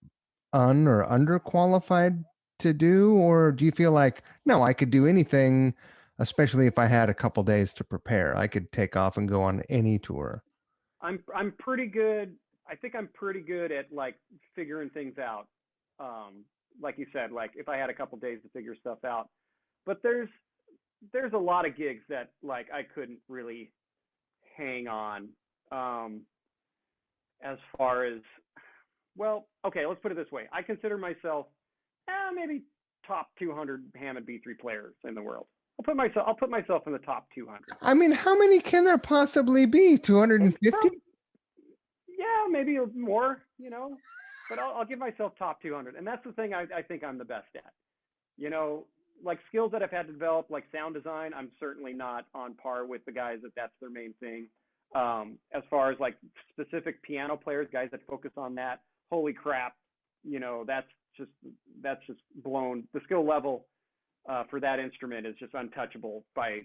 or underqualified to do, or do you feel like, no, I could do anything, especially if I had a couple days to prepare, I could take off and go on any tour? I'm pretty good. I think I'm pretty good at like figuring things out. Um, like you said, like if I had a couple days to figure stuff out. But there's a lot of gigs that like I couldn't really hang on. Um, as far as well, okay, let's put it this way. I consider myself maybe top 200 Hammond B3 players in the world. I'll put myself in the top 200. I mean, how many can there possibly be? 250? Yeah, maybe more, but I'll give myself top 200. And that's the thing I think I'm the best at. You know, like skills that I've had to develop, like sound design, I'm certainly not on par with the guys that's their main thing. As far as like specific piano players, guys that focus on that, holy crap, that's just blown. The skill level for that instrument is just untouchable by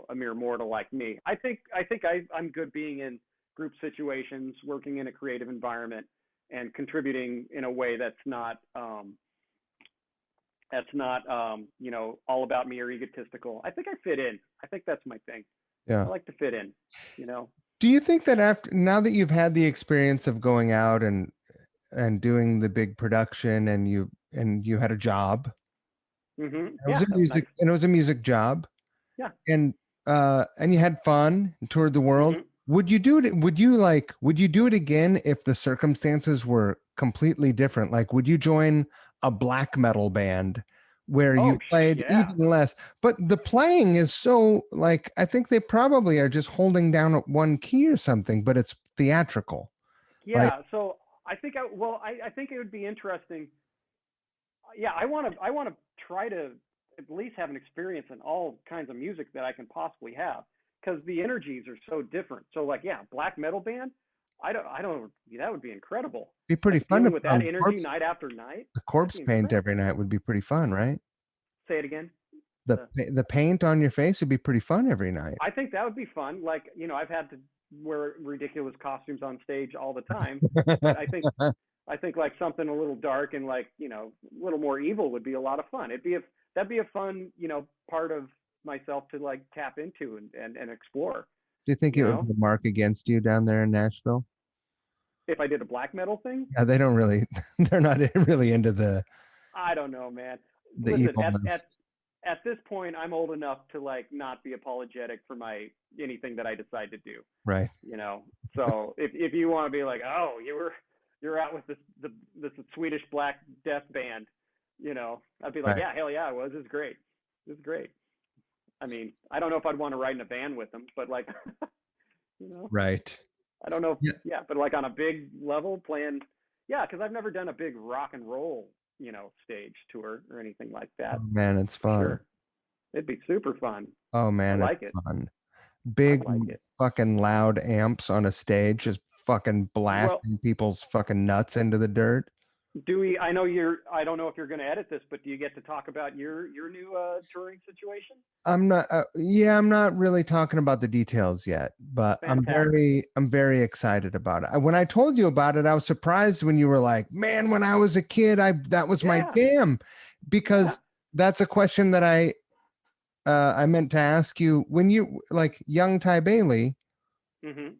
a mere mortal like me. I'm good being in group situations, working in a creative environment, and contributing in a way that's not all about me or egotistical. I think I fit in. I think that's my thing. Yeah. I like to fit in. You know. Do you think that after now that you've had the experience of going out and doing the big production, and you had a job, it was Yeah, a that was nice. music job, Yeah. and you had fun and toured the world, Mm-hmm. would you do it, would you do it again if the circumstances were completely different? Like, would you join a black metal band where you Oh played yeah. even less, but the playing is so, like, I think they probably are just holding down at one key or something, but it's theatrical. Like, Yeah. So I think it would be interesting. Yeah, I want to try to at least have an experience in all kinds of music that I can possibly have because the energies are so different. So like, yeah, black metal band. I don't. That would be incredible. be pretty Like fun to dealing with put that on energy night after night. the That'd corpse be paint every incredible. night would be pretty fun, right? Say it again. The The paint on your face would be pretty fun every night. I think that would be fun. Like, I've had to wear ridiculous costumes on stage all the time, but I think like something a little dark and like, a little more evil would be a lot of fun. That'd be a fun, part of myself to like tap into and explore, Do you think you it would know. be a mark against you down there in Nashville? If I did a black metal thing, Yeah, they don't really, they're not really into I don't know, man. the Listen, evilness. at this point, I'm old enough to like not be apologetic for my anything that I decide to do. Right. So if you want to be like, oh, you're out with this Swedish Black Death band, I'd be like, Right. yeah, hell yeah, I was. It's great. It's great. I mean, I don't know if I'd want to ride in a van with them, but like, you know, Right. I don't know. Yeah. Yeah, but like on a big level playing, yeah, because I've never done a big rock and roll, stage tour or anything like Oh that. man, it's For fun. sure. It'd be super fun. Oh I man, it's like it. fun. I Big like it. fucking loud amps on a stage, just fucking Well, blasting people's fucking nuts into the dirt. I know I don't know if you're going to edit this, but do you get to talk about your new touring situation? I'm not really talking about the details yet, but Fantastic. I'm very excited about it. When I told you about it, I was surprised when you were like, "Man, when I was a kid, that was my Yeah. jam," Yeah. because that's a question that I meant to ask you when you like young Ty Bailie. Mhm.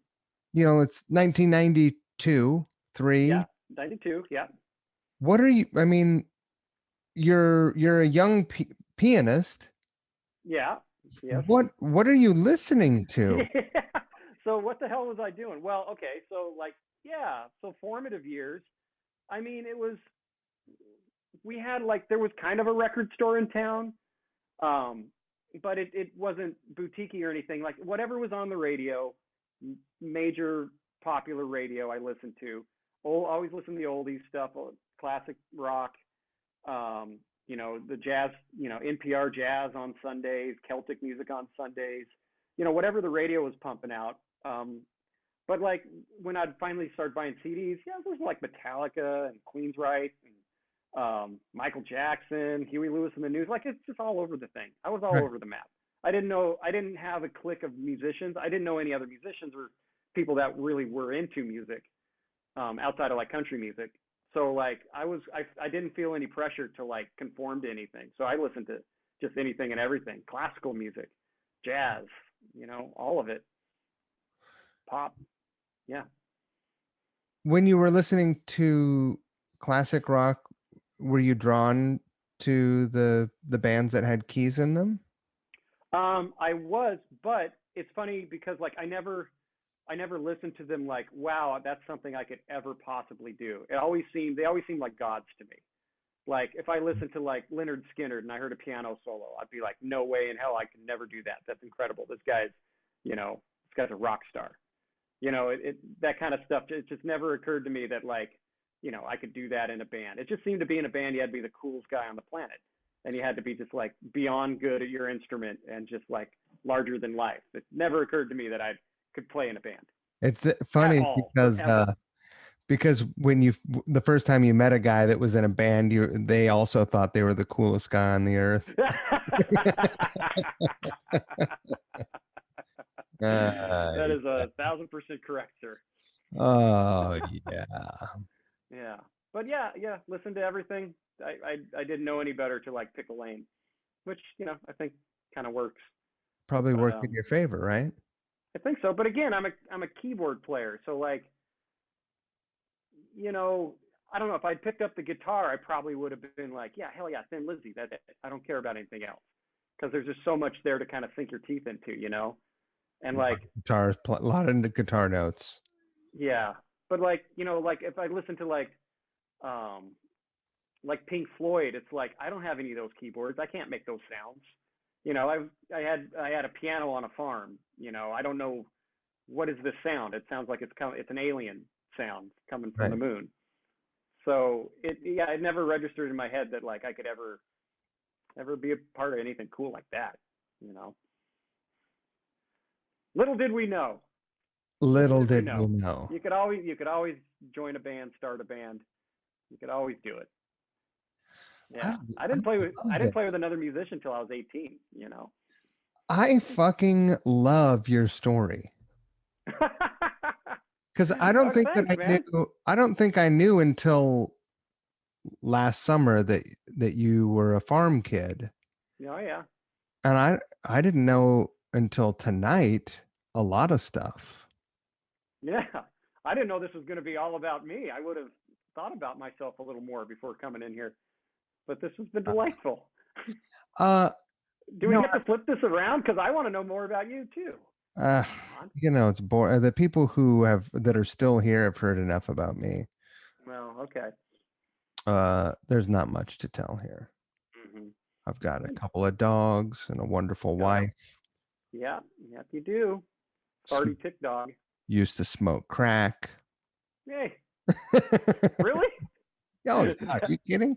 It's 1992, Yeah. three. 92. Yeah. What are you? I mean, you're a young pianist. Yeah. Yes. What are you listening to? Yeah. So what the hell was I doing? Well, okay. So yeah. So formative years. I mean, it was we had there was kind of a record store in town, um, but it wasn't boutiquey or anything. Like whatever was on the radio, major popular radio, I listened to. Always listen to the oldies stuff, classic rock. The jazz, NPR jazz on Sundays, Celtic music on Sundays. Whatever the radio was pumping out. But when I'd finally start buying CDs, yeah, there was Metallica and Queensryche and Michael Jackson, Huey Lewis and the News. It's just all over the thing. I was all Right. over the map. I didn't have a clique of musicians. I didn't know any other musicians or people that really were into music outside of country music. So I didn't feel any pressure to conform to anything. So I listened to just anything and everything, classical music, jazz, all of it, pop. Yeah. When you were listening to classic rock, were you drawn to the bands that had keys in them? I was, but it's funny because I never listened to them wow, that's something I could ever possibly do. They always seemed like gods to me. If I listened to Leonard Skinner and I heard a piano solo, I'd be like, no way in hell I could never do that. That's incredible. This guy's a rock star. That kind of stuff. It just never occurred to me that I could do that in a band. It just seemed to be in a band you had to be the coolest guy on the planet, and you had to be just beyond good at your instrument and just larger than life. It never occurred to me that I could play in a band It's at funny all, ever. because when the first time you met a guy that was in a band, they also thought they were the coolest guy on the earth. That is Yeah. 1,000% correct, sir. Oh yeah. Yeah, but yeah, listen to everything. I didn't know any better to pick a lane, which I think kind of works. Probably But worked in your favor, right? I think so. But again, I'm a keyboard player, so you know, I don't know if I'd picked up the guitar, I probably would have been yeah, hell yeah, Thin Lizzy. That I don't care about anything else because there's just so much there to kind of sink your teeth into. And Guitars, a lot of guitar notes. yeah, but if I listen to um Pink Floyd, it's I don't have any of those keyboards. I can't make those sounds. I had a piano on a farm. I don't know what is this sound. It sounds like it's an alien sound coming from the Right. moon. So it never registered in my head that I could ever be a part of anything cool like that. You know, little did we know. Little Little did we did we know. know. You could always join a band, start a band. You could always do it. I, Yeah, I I love didn't it. play with another musician until I was 18. I fucking love your story because Oh, thanks, man. I don't think I knew until last summer that you were a farm kid, Oh yeah, and I didn't know until tonight a lot of stuff. yeah. I didn't know this was going to be all about me. I would have thought about myself a little more before coming in here, but this has been Uh, delightful. uh Do we no, get to flip this around? Because I want to know more about you too. uh, Come on. it's boring. The people that are still here have heard enough about me. Well, okay. There's not much to tell here. Mm-hmm. I've got a couple of dogs and a wonderful Oh, wife. yeah. Yep, you do. Farty tick dog. Used to smoke crack. Hey, Oh, really? yeah, are you kidding?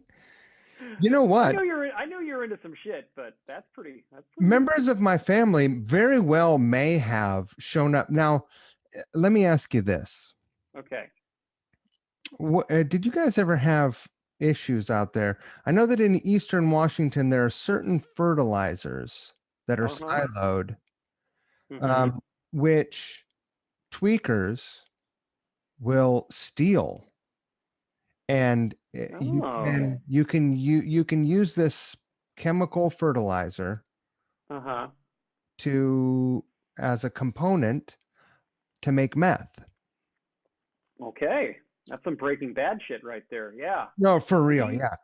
You know what? I knew you're into some shit, but that's pretty neat. Members of my family very well may have shown up. Now, let me ask you this. Okay. Did you guys ever have issues out there? I know that in Eastern Washington, there are certain fertilizers that are Uh-huh. siloed, Mhm. um, which tweakers will steal. And Oh. you can use this chemical fertilizer Uh-huh. to as a component to make meth. Okay. That's some Breaking Bad shit right there. Yeah. No, for real, We yeah.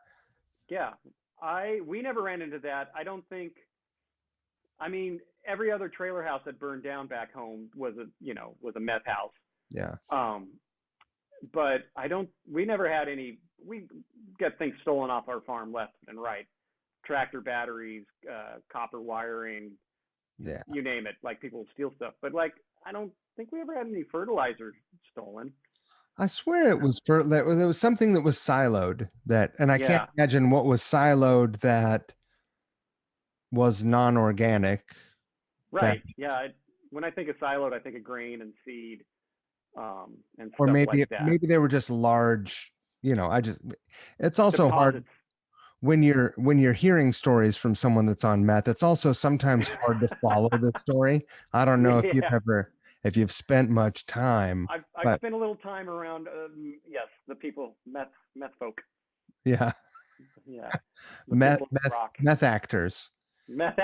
yeah. We never ran into that. I don't think I mean, every other trailer house that burned down back home was a meth house. Yeah. Um, but we never had any, we get things stolen off our farm left and right. Tractor batteries, copper wiring, Yeah. you name it. Like people would steal stuff. But like, I don't think we ever had any fertilizer stolen. I swear it was for that there was something that was siloed that and I can't Yeah, imagine what was siloed that was non-organic that right. Yeah. When I think of siloed, I think of grain and seed and or stuff like that. maybe they were just large, I just it's also hard Deposits. when you're hearing stories from someone that's on meth, it's also sometimes hard to follow the story. I don't know Yeah. if you've spent much time, I've but spent a little time around yes, the people meth folk. yeah, Yeah. The people that rock. meth actors. Meth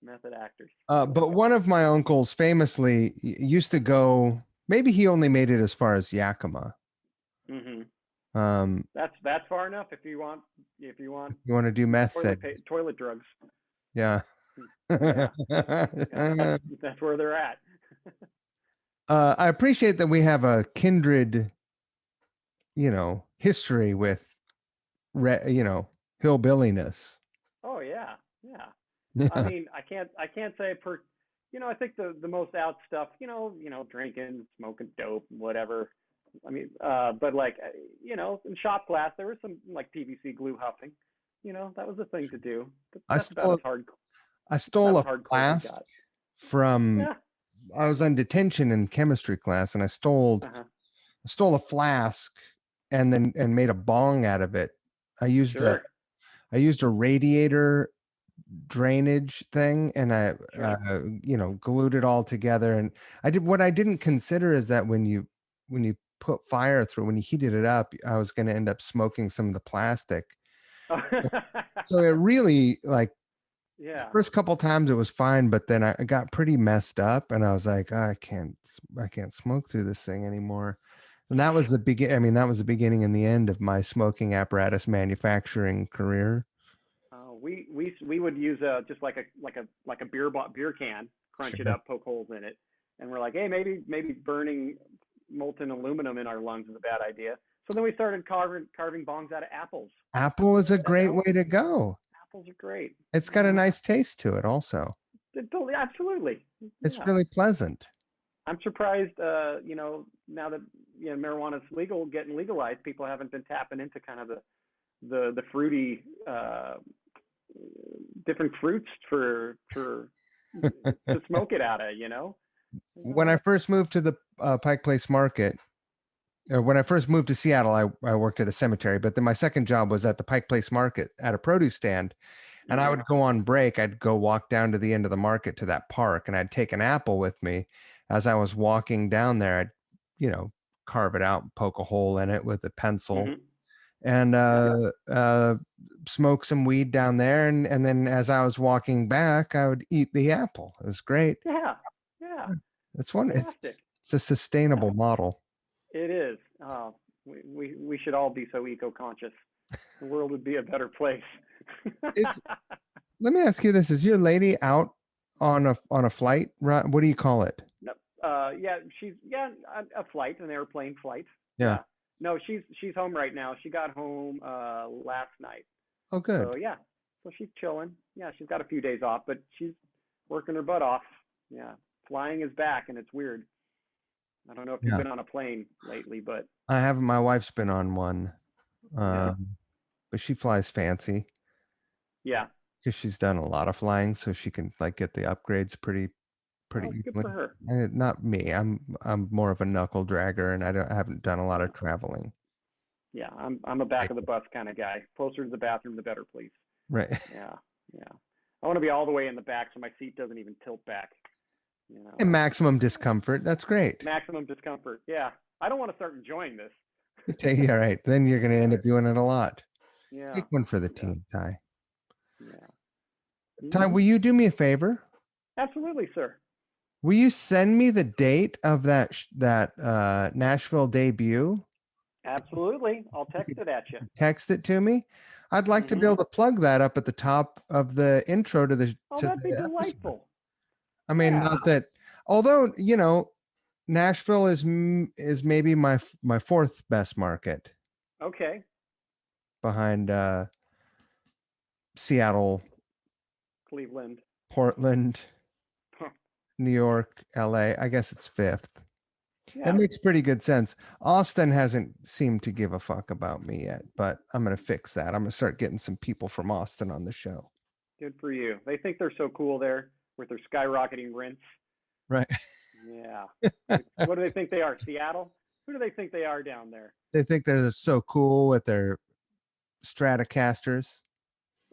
method actors. But one of my uncles famously used to go. Maybe he only made it as far as Yakima. Mhm. Um, That's far enough if you want you want to do meth thing? toilet drugs. Yeah. Yeah. Yeah, that's where they're at. I appreciate that we have a kindred, history with, hillbilliness. Oh yeah. Yeah. I Yeah. mean, I can't say I think the most out stuff, drinking, smoking dope, whatever. I mean, but like, in shop class there was some like PVC glue huffing. That was a thing to do. But I that's about stole as hard. I That's about stole as a hardcore as it flask got. from Yeah. I was on detention in chemistry class and Uh-huh. I stole a flask and made a bong out of it. I used a Sure. I used a radiator drainage thing and I Sure. glued it all together and I did what I didn't consider is that when you put fire through when you heated it up I was going to end up smoking some of the plastic. So it really like the Yeah. first couple times it was fine, but then I got pretty messed up, and I was like, "Oh, I can't smoke through this thing anymore." And that was the begin. I mean, that was the beginning and the end of my smoking apparatus manufacturing career. We would use just like a beer can, crunch it Sure. up, poke holes in it, and we're like, hey, maybe burning molten aluminum in our lungs is a bad idea. So then we started carving bongs out of apples. Apple is a That great helped. way to go. Apples are great. It's got a Yeah, nice taste to it, also. totally, absolutely. It's Yeah, really pleasant. I'm surprised. Now that marijuana's getting legalized, people haven't been tapping into kind of the fruity different fruits for to smoke it out of, When I first moved to the Pike Place Market, when I first moved to Seattle, I worked at a cemetery, but then my second job was at the Pike Place Market at a produce stand. And I Mm-hmm. would go on break. I'd go walk down to the end of the market to that park, and I'd take an apple with me. As I was walking down there, I'd, carve it out, poke a hole in it with a pencil, Mm-hmm. and Yeah. smoke some weed down there. And then as I was walking back, I would eat the apple. It was great. Yeah. Yeah. It's one. Fantastic. It's a Yeah. sustainable model. It is. Oh, we should all be so eco-conscious. The world would be a better place. It's. Let me ask you this: is your lady out on a flight? Right? What do you call it? No, yeah, a flight, an airplane flight. Yeah. Yeah. No, she's home right now. She got home last night. Oh, good. So yeah. So she's chilling. Yeah, she's got a few days off, but she's working her butt off. Yeah. Flying is back and it's weird. I don't know if you've Yeah. been on a plane lately, but I haven't. My wife's been on one. yeah. Um, but she flies fancy Yeah. because she's done a lot of flying, so she can like get the upgrades pretty Oh, good easily. for her. Not me. I'm more of a knuckle dragger, and I haven't done a lot Yeah. of traveling. Yeah. I'm a back of the bus kind of guy. Closer to the bathroom, the better, please. Right. Yeah. Yeah. I want to be all the way in the back so my seat doesn't even tilt back. And maximum discomfort. That's great. Maximum discomfort. Yeah. I don't want to start enjoying this. Yeah, right. Then you're going to end Yeah. up doing it a lot. Yeah. Take one for the Yeah. team, Ty. Yeah. Ty, Hmm. will you do me a favor? Absolutely, sir. Will you send me the date of that Nashville debut? Absolutely. I'll You text could it at you. text it to me. I'd like to be Hmm. able to plug that up at the top of the intro to the Oh, that'd be episode. delightful. I mean, Yeah. not that, although Nashville is maybe my fourth best market Okay. behind Seattle, Cleveland. Portland, Huh. New York, LA. I guess it's fifth. It Yeah. makes pretty good sense. Austin hasn't seemed to give a fuck about me yet, but I'm gonna fix that. I'm gonna start getting some people from Austin on the show. Good for you. They think they're so cool there with their skyrocketing rents. Right. Yeah. What do they think they are? Seattle? Who do they think they are down there? They think they're so cool with their Stratocasters.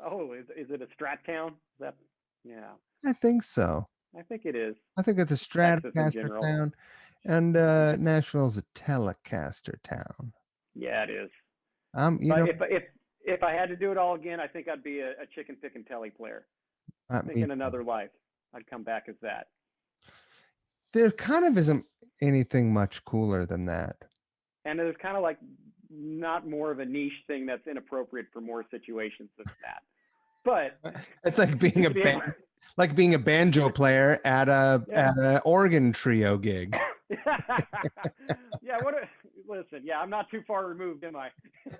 Oh, is it a Strat town? Is that? Yeah, I think so. I think it is. I think it's a Texas in Stratocaster general. town, and Nashville's a Telecaster town. Yeah, it is. You But know, if I had to do it all again, I think I'd be a chicken picking telly player. I I think mean, in another life, I'd come back as that. there kind of isn't anything much cooler than that. And there's kind of like not more of a niche thing that's inappropriate for more situations than that. But It's like being like being a banjo player at yeah. a organ trio gig. Yeah, listen, yeah, I'm not too far removed, am I?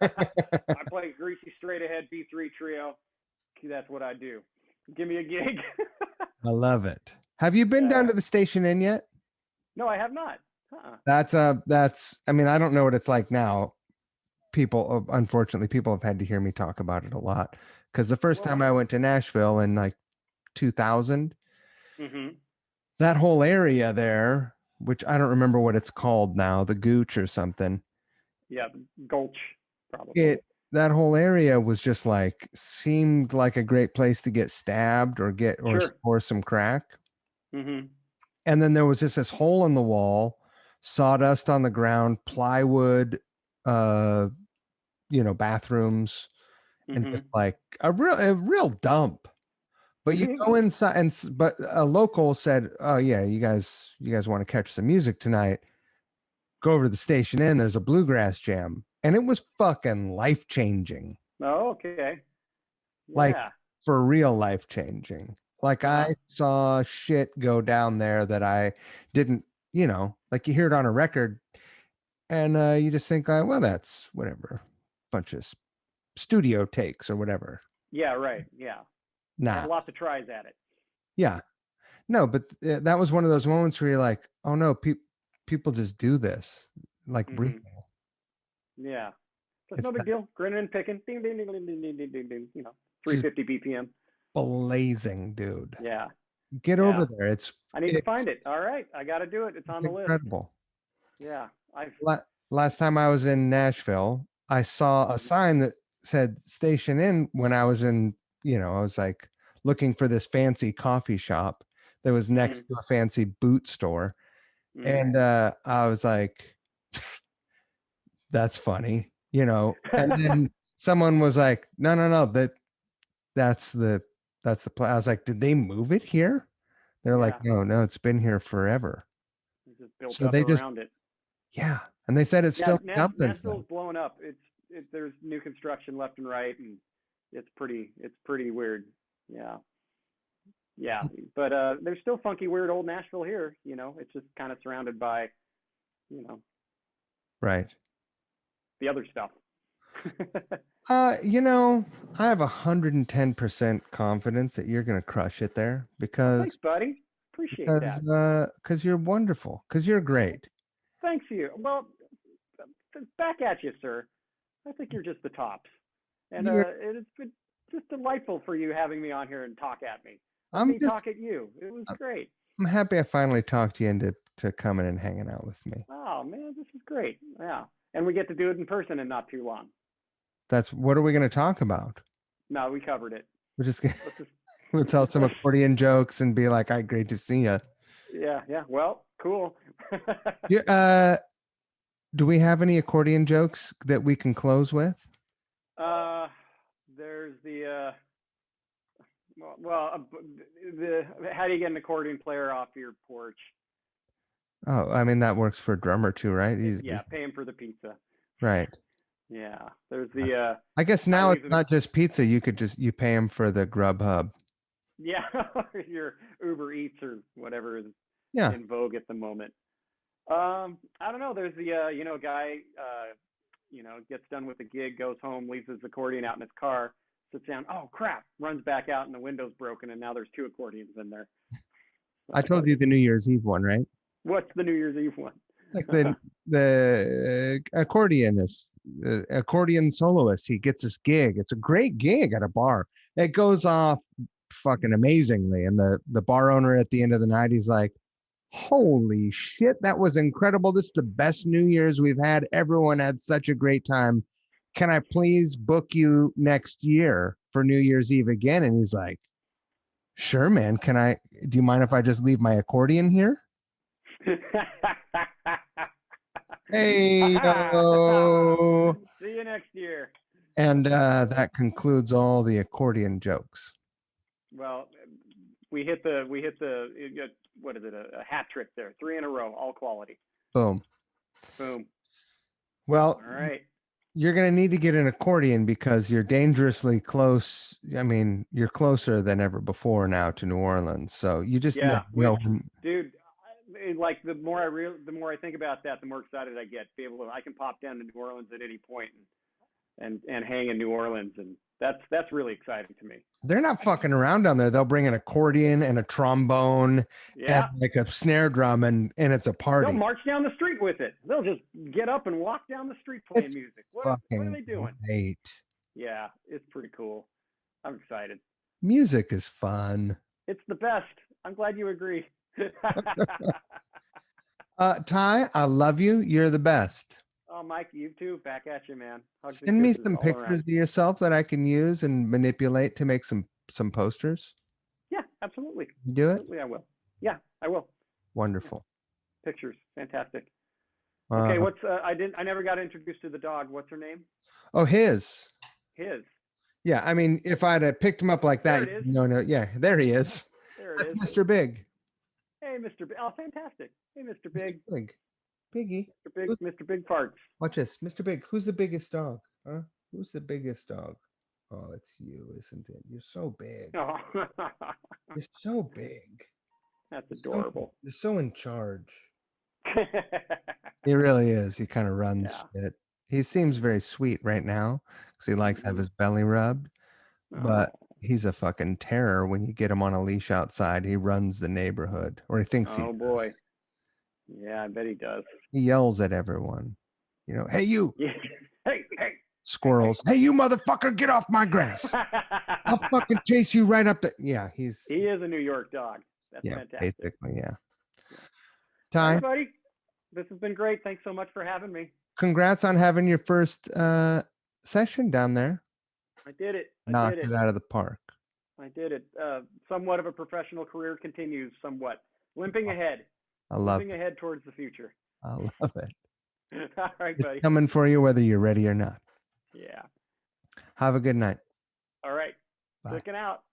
I play greasy straight ahead B3 trio. That's what I do. Give me a gig. I love it. Have you been down Yeah. to the station inn yet? No, I have not. Uh-uh. That's I mean, I don't know what it's like now. People unfortunately people have had to hear me talk about it a lot because the first Well, time I went to Nashville in like 2000, mhm. that whole area there, which I don't remember what it's called now, the Gooch or something. Yeah, Gulch probably. It that whole area was just like seemed like a great place to get stabbed or Sure. or some crack. Mhm. And then there was just this hole in the wall, sawdust on the ground, plywood, uh, bathrooms, and just Mhm. like a real dump. But you go inside, and but a local said, "Oh yeah, you guys want to catch some music tonight? Go over to the station inn. There's a bluegrass jam." And it was fucking life changing, Oh, okay. like Yeah. for real life changing. Like Uh-huh. I saw shit go down there that I didn't, like you hear it on a record, and you just think, well, that's whatever, bunch of studio takes or whatever. Yeah, right. Yeah. Had Nah, lots of tries at it. yeah, no, but that was one of those moments where you're like, oh no, people just do this, like Mhm. breathing. Yeah. That's It's no big not deal. Grinning and picking. Ding ding ding ding ding ding ding ding ding. just 350 BPM. blazing, dude. Yeah. Get over Yeah. there. I need to find it. All right. I got to do it. It's on It's the list. incredible. Yeah. I've Last time I was in Nashville, I saw a Mhm. sign that said Station Inn when I was I was like looking for this fancy coffee shop that was next Mhm. to a fancy boot store. Mhm. And I was like, that's funny, And then someone was like, no, no, no, that's the place. I was like, did they move it here? They're like, Yeah. no, no, it's been here forever. It's just built So up they just, around it. yeah. And they said it's Yeah. still dumping stuff. Nashville's blowing up. There's new construction left and right, and it's pretty weird. Yeah. Yeah. But there's still funky, weird old Nashville here. It's just kind of surrounded by you know Right. the other stuff. I have 110% confidence that you're gonna crush it there Well, because thanks, buddy. Appreciate because that. because you're wonderful, because you're great. Thanks you. Well, back at you, sir. I think you're just the tops. And it's been just delightful for you having me on here and talk at me. Let me talk at you. It was great. I'm happy I finally talked you into coming and hanging out with me. Oh man, this is great. Yeah, and we get to do it in person in not too long. What are we going to talk about? No, we covered it. We're just gonna we'll tell some accordion jokes and be like, "All right, great to see you." Yeah. Well, cool. Yeah. Do we have any accordion jokes that we can close with? There's the how do you get an accordion player off your porch? Oh, I mean that works for a drummer too, right? Pay him for the pizza. Right. Yeah. There's the I guess now it's not just pizza. You pay him for the Grubhub. Yeah, your Uber Eats or whatever is in vogue at the moment. I don't know. There's the guy gets done with the gig, goes home, leaves his accordion out in his car, sits down. Oh crap! Runs back out and the window's broken, and now there's 2 accordions in there. I told you the New Year's Eve one, right? What's the New Year's Eve one? Like the accordionist, accordion soloist. He gets this gig. It's a great gig at a bar. It goes off fucking amazingly, and the bar owner at the end of the night, he's like, "Holy shit, that was incredible! This is the best New Year's we've had. Everyone had such a great time. Can I please book you next year for New Year's Eve again?" And he's like, "Sure, man. Do you mind if I just leave my accordion here?" Hey, yo. See you next year. And that concludes all the accordion jokes. Well, we hit the what is it, a hat trick there, 3 in a row, all quality. Boom. Well, all right. You're going to need to get an accordion because you're dangerously close. I mean, you're closer than ever before now to New Orleans. So you just dude, like the more I think about that, the more excited I get. I can pop down to New Orleans at any point and hang in New Orleans, and that's really exciting to me. They're not fucking around down there. They'll bring an accordion and a trombone and like a snare drum, and it's a party. They'll march down the street with it. They'll just get up and walk down the street playing music. What are they doing? Great. Yeah, it's pretty cool. I'm excited. Music is fun. It's the best. I'm glad you agree. Ty, I love you. You're the best. Oh, Mike, you too. Back at you, man. Hugs Send me some pictures of yourself that I can use and manipulate to make some posters. Yeah, absolutely. You do it? Absolutely, I will. Yeah, I will. Wonderful. Yeah. Pictures, fantastic. Okay, I never got introduced to the dog. What's her name? Oh, his. Yeah, I mean, if I'd have picked him up like that, yeah, there he is. That's Mr. Big. Hey, Mr. Big. Oh, fantastic. Hey, Mr. Big. Biggie. Mr. Big farts. Watch this. Mr. Big, who's the biggest dog? Huh? Who's the biggest dog? Oh, it's you, isn't it? You're so big. Oh. You're so big. That's adorable. You're so in charge. He really is. He kind of runs it. He seems very sweet right now because he likes to have his belly rubbed. But he's a fucking terror when you get him on a leash outside. He runs the neighborhood, or he thinks he does. Oh, boy. Yeah, I bet he does. He yells at everyone. Hey, you. Hey. Squirrels. Hey, you motherfucker, get off my grass. I'll fucking chase you right up the... Yeah, he is a New York dog. That's fantastic. Basically, yeah. Ty, everybody, this has been great. Thanks so much for having me. Congrats on having your first session down there. I did it. Knocked it out of the park. I did it. Somewhat of a professional career continues somewhat. Limping ahead. Limping ahead towards the future. I love it. All right, buddy. It's coming for you whether you're ready or not. Yeah. Have a good night. All right. Bye. Looking out.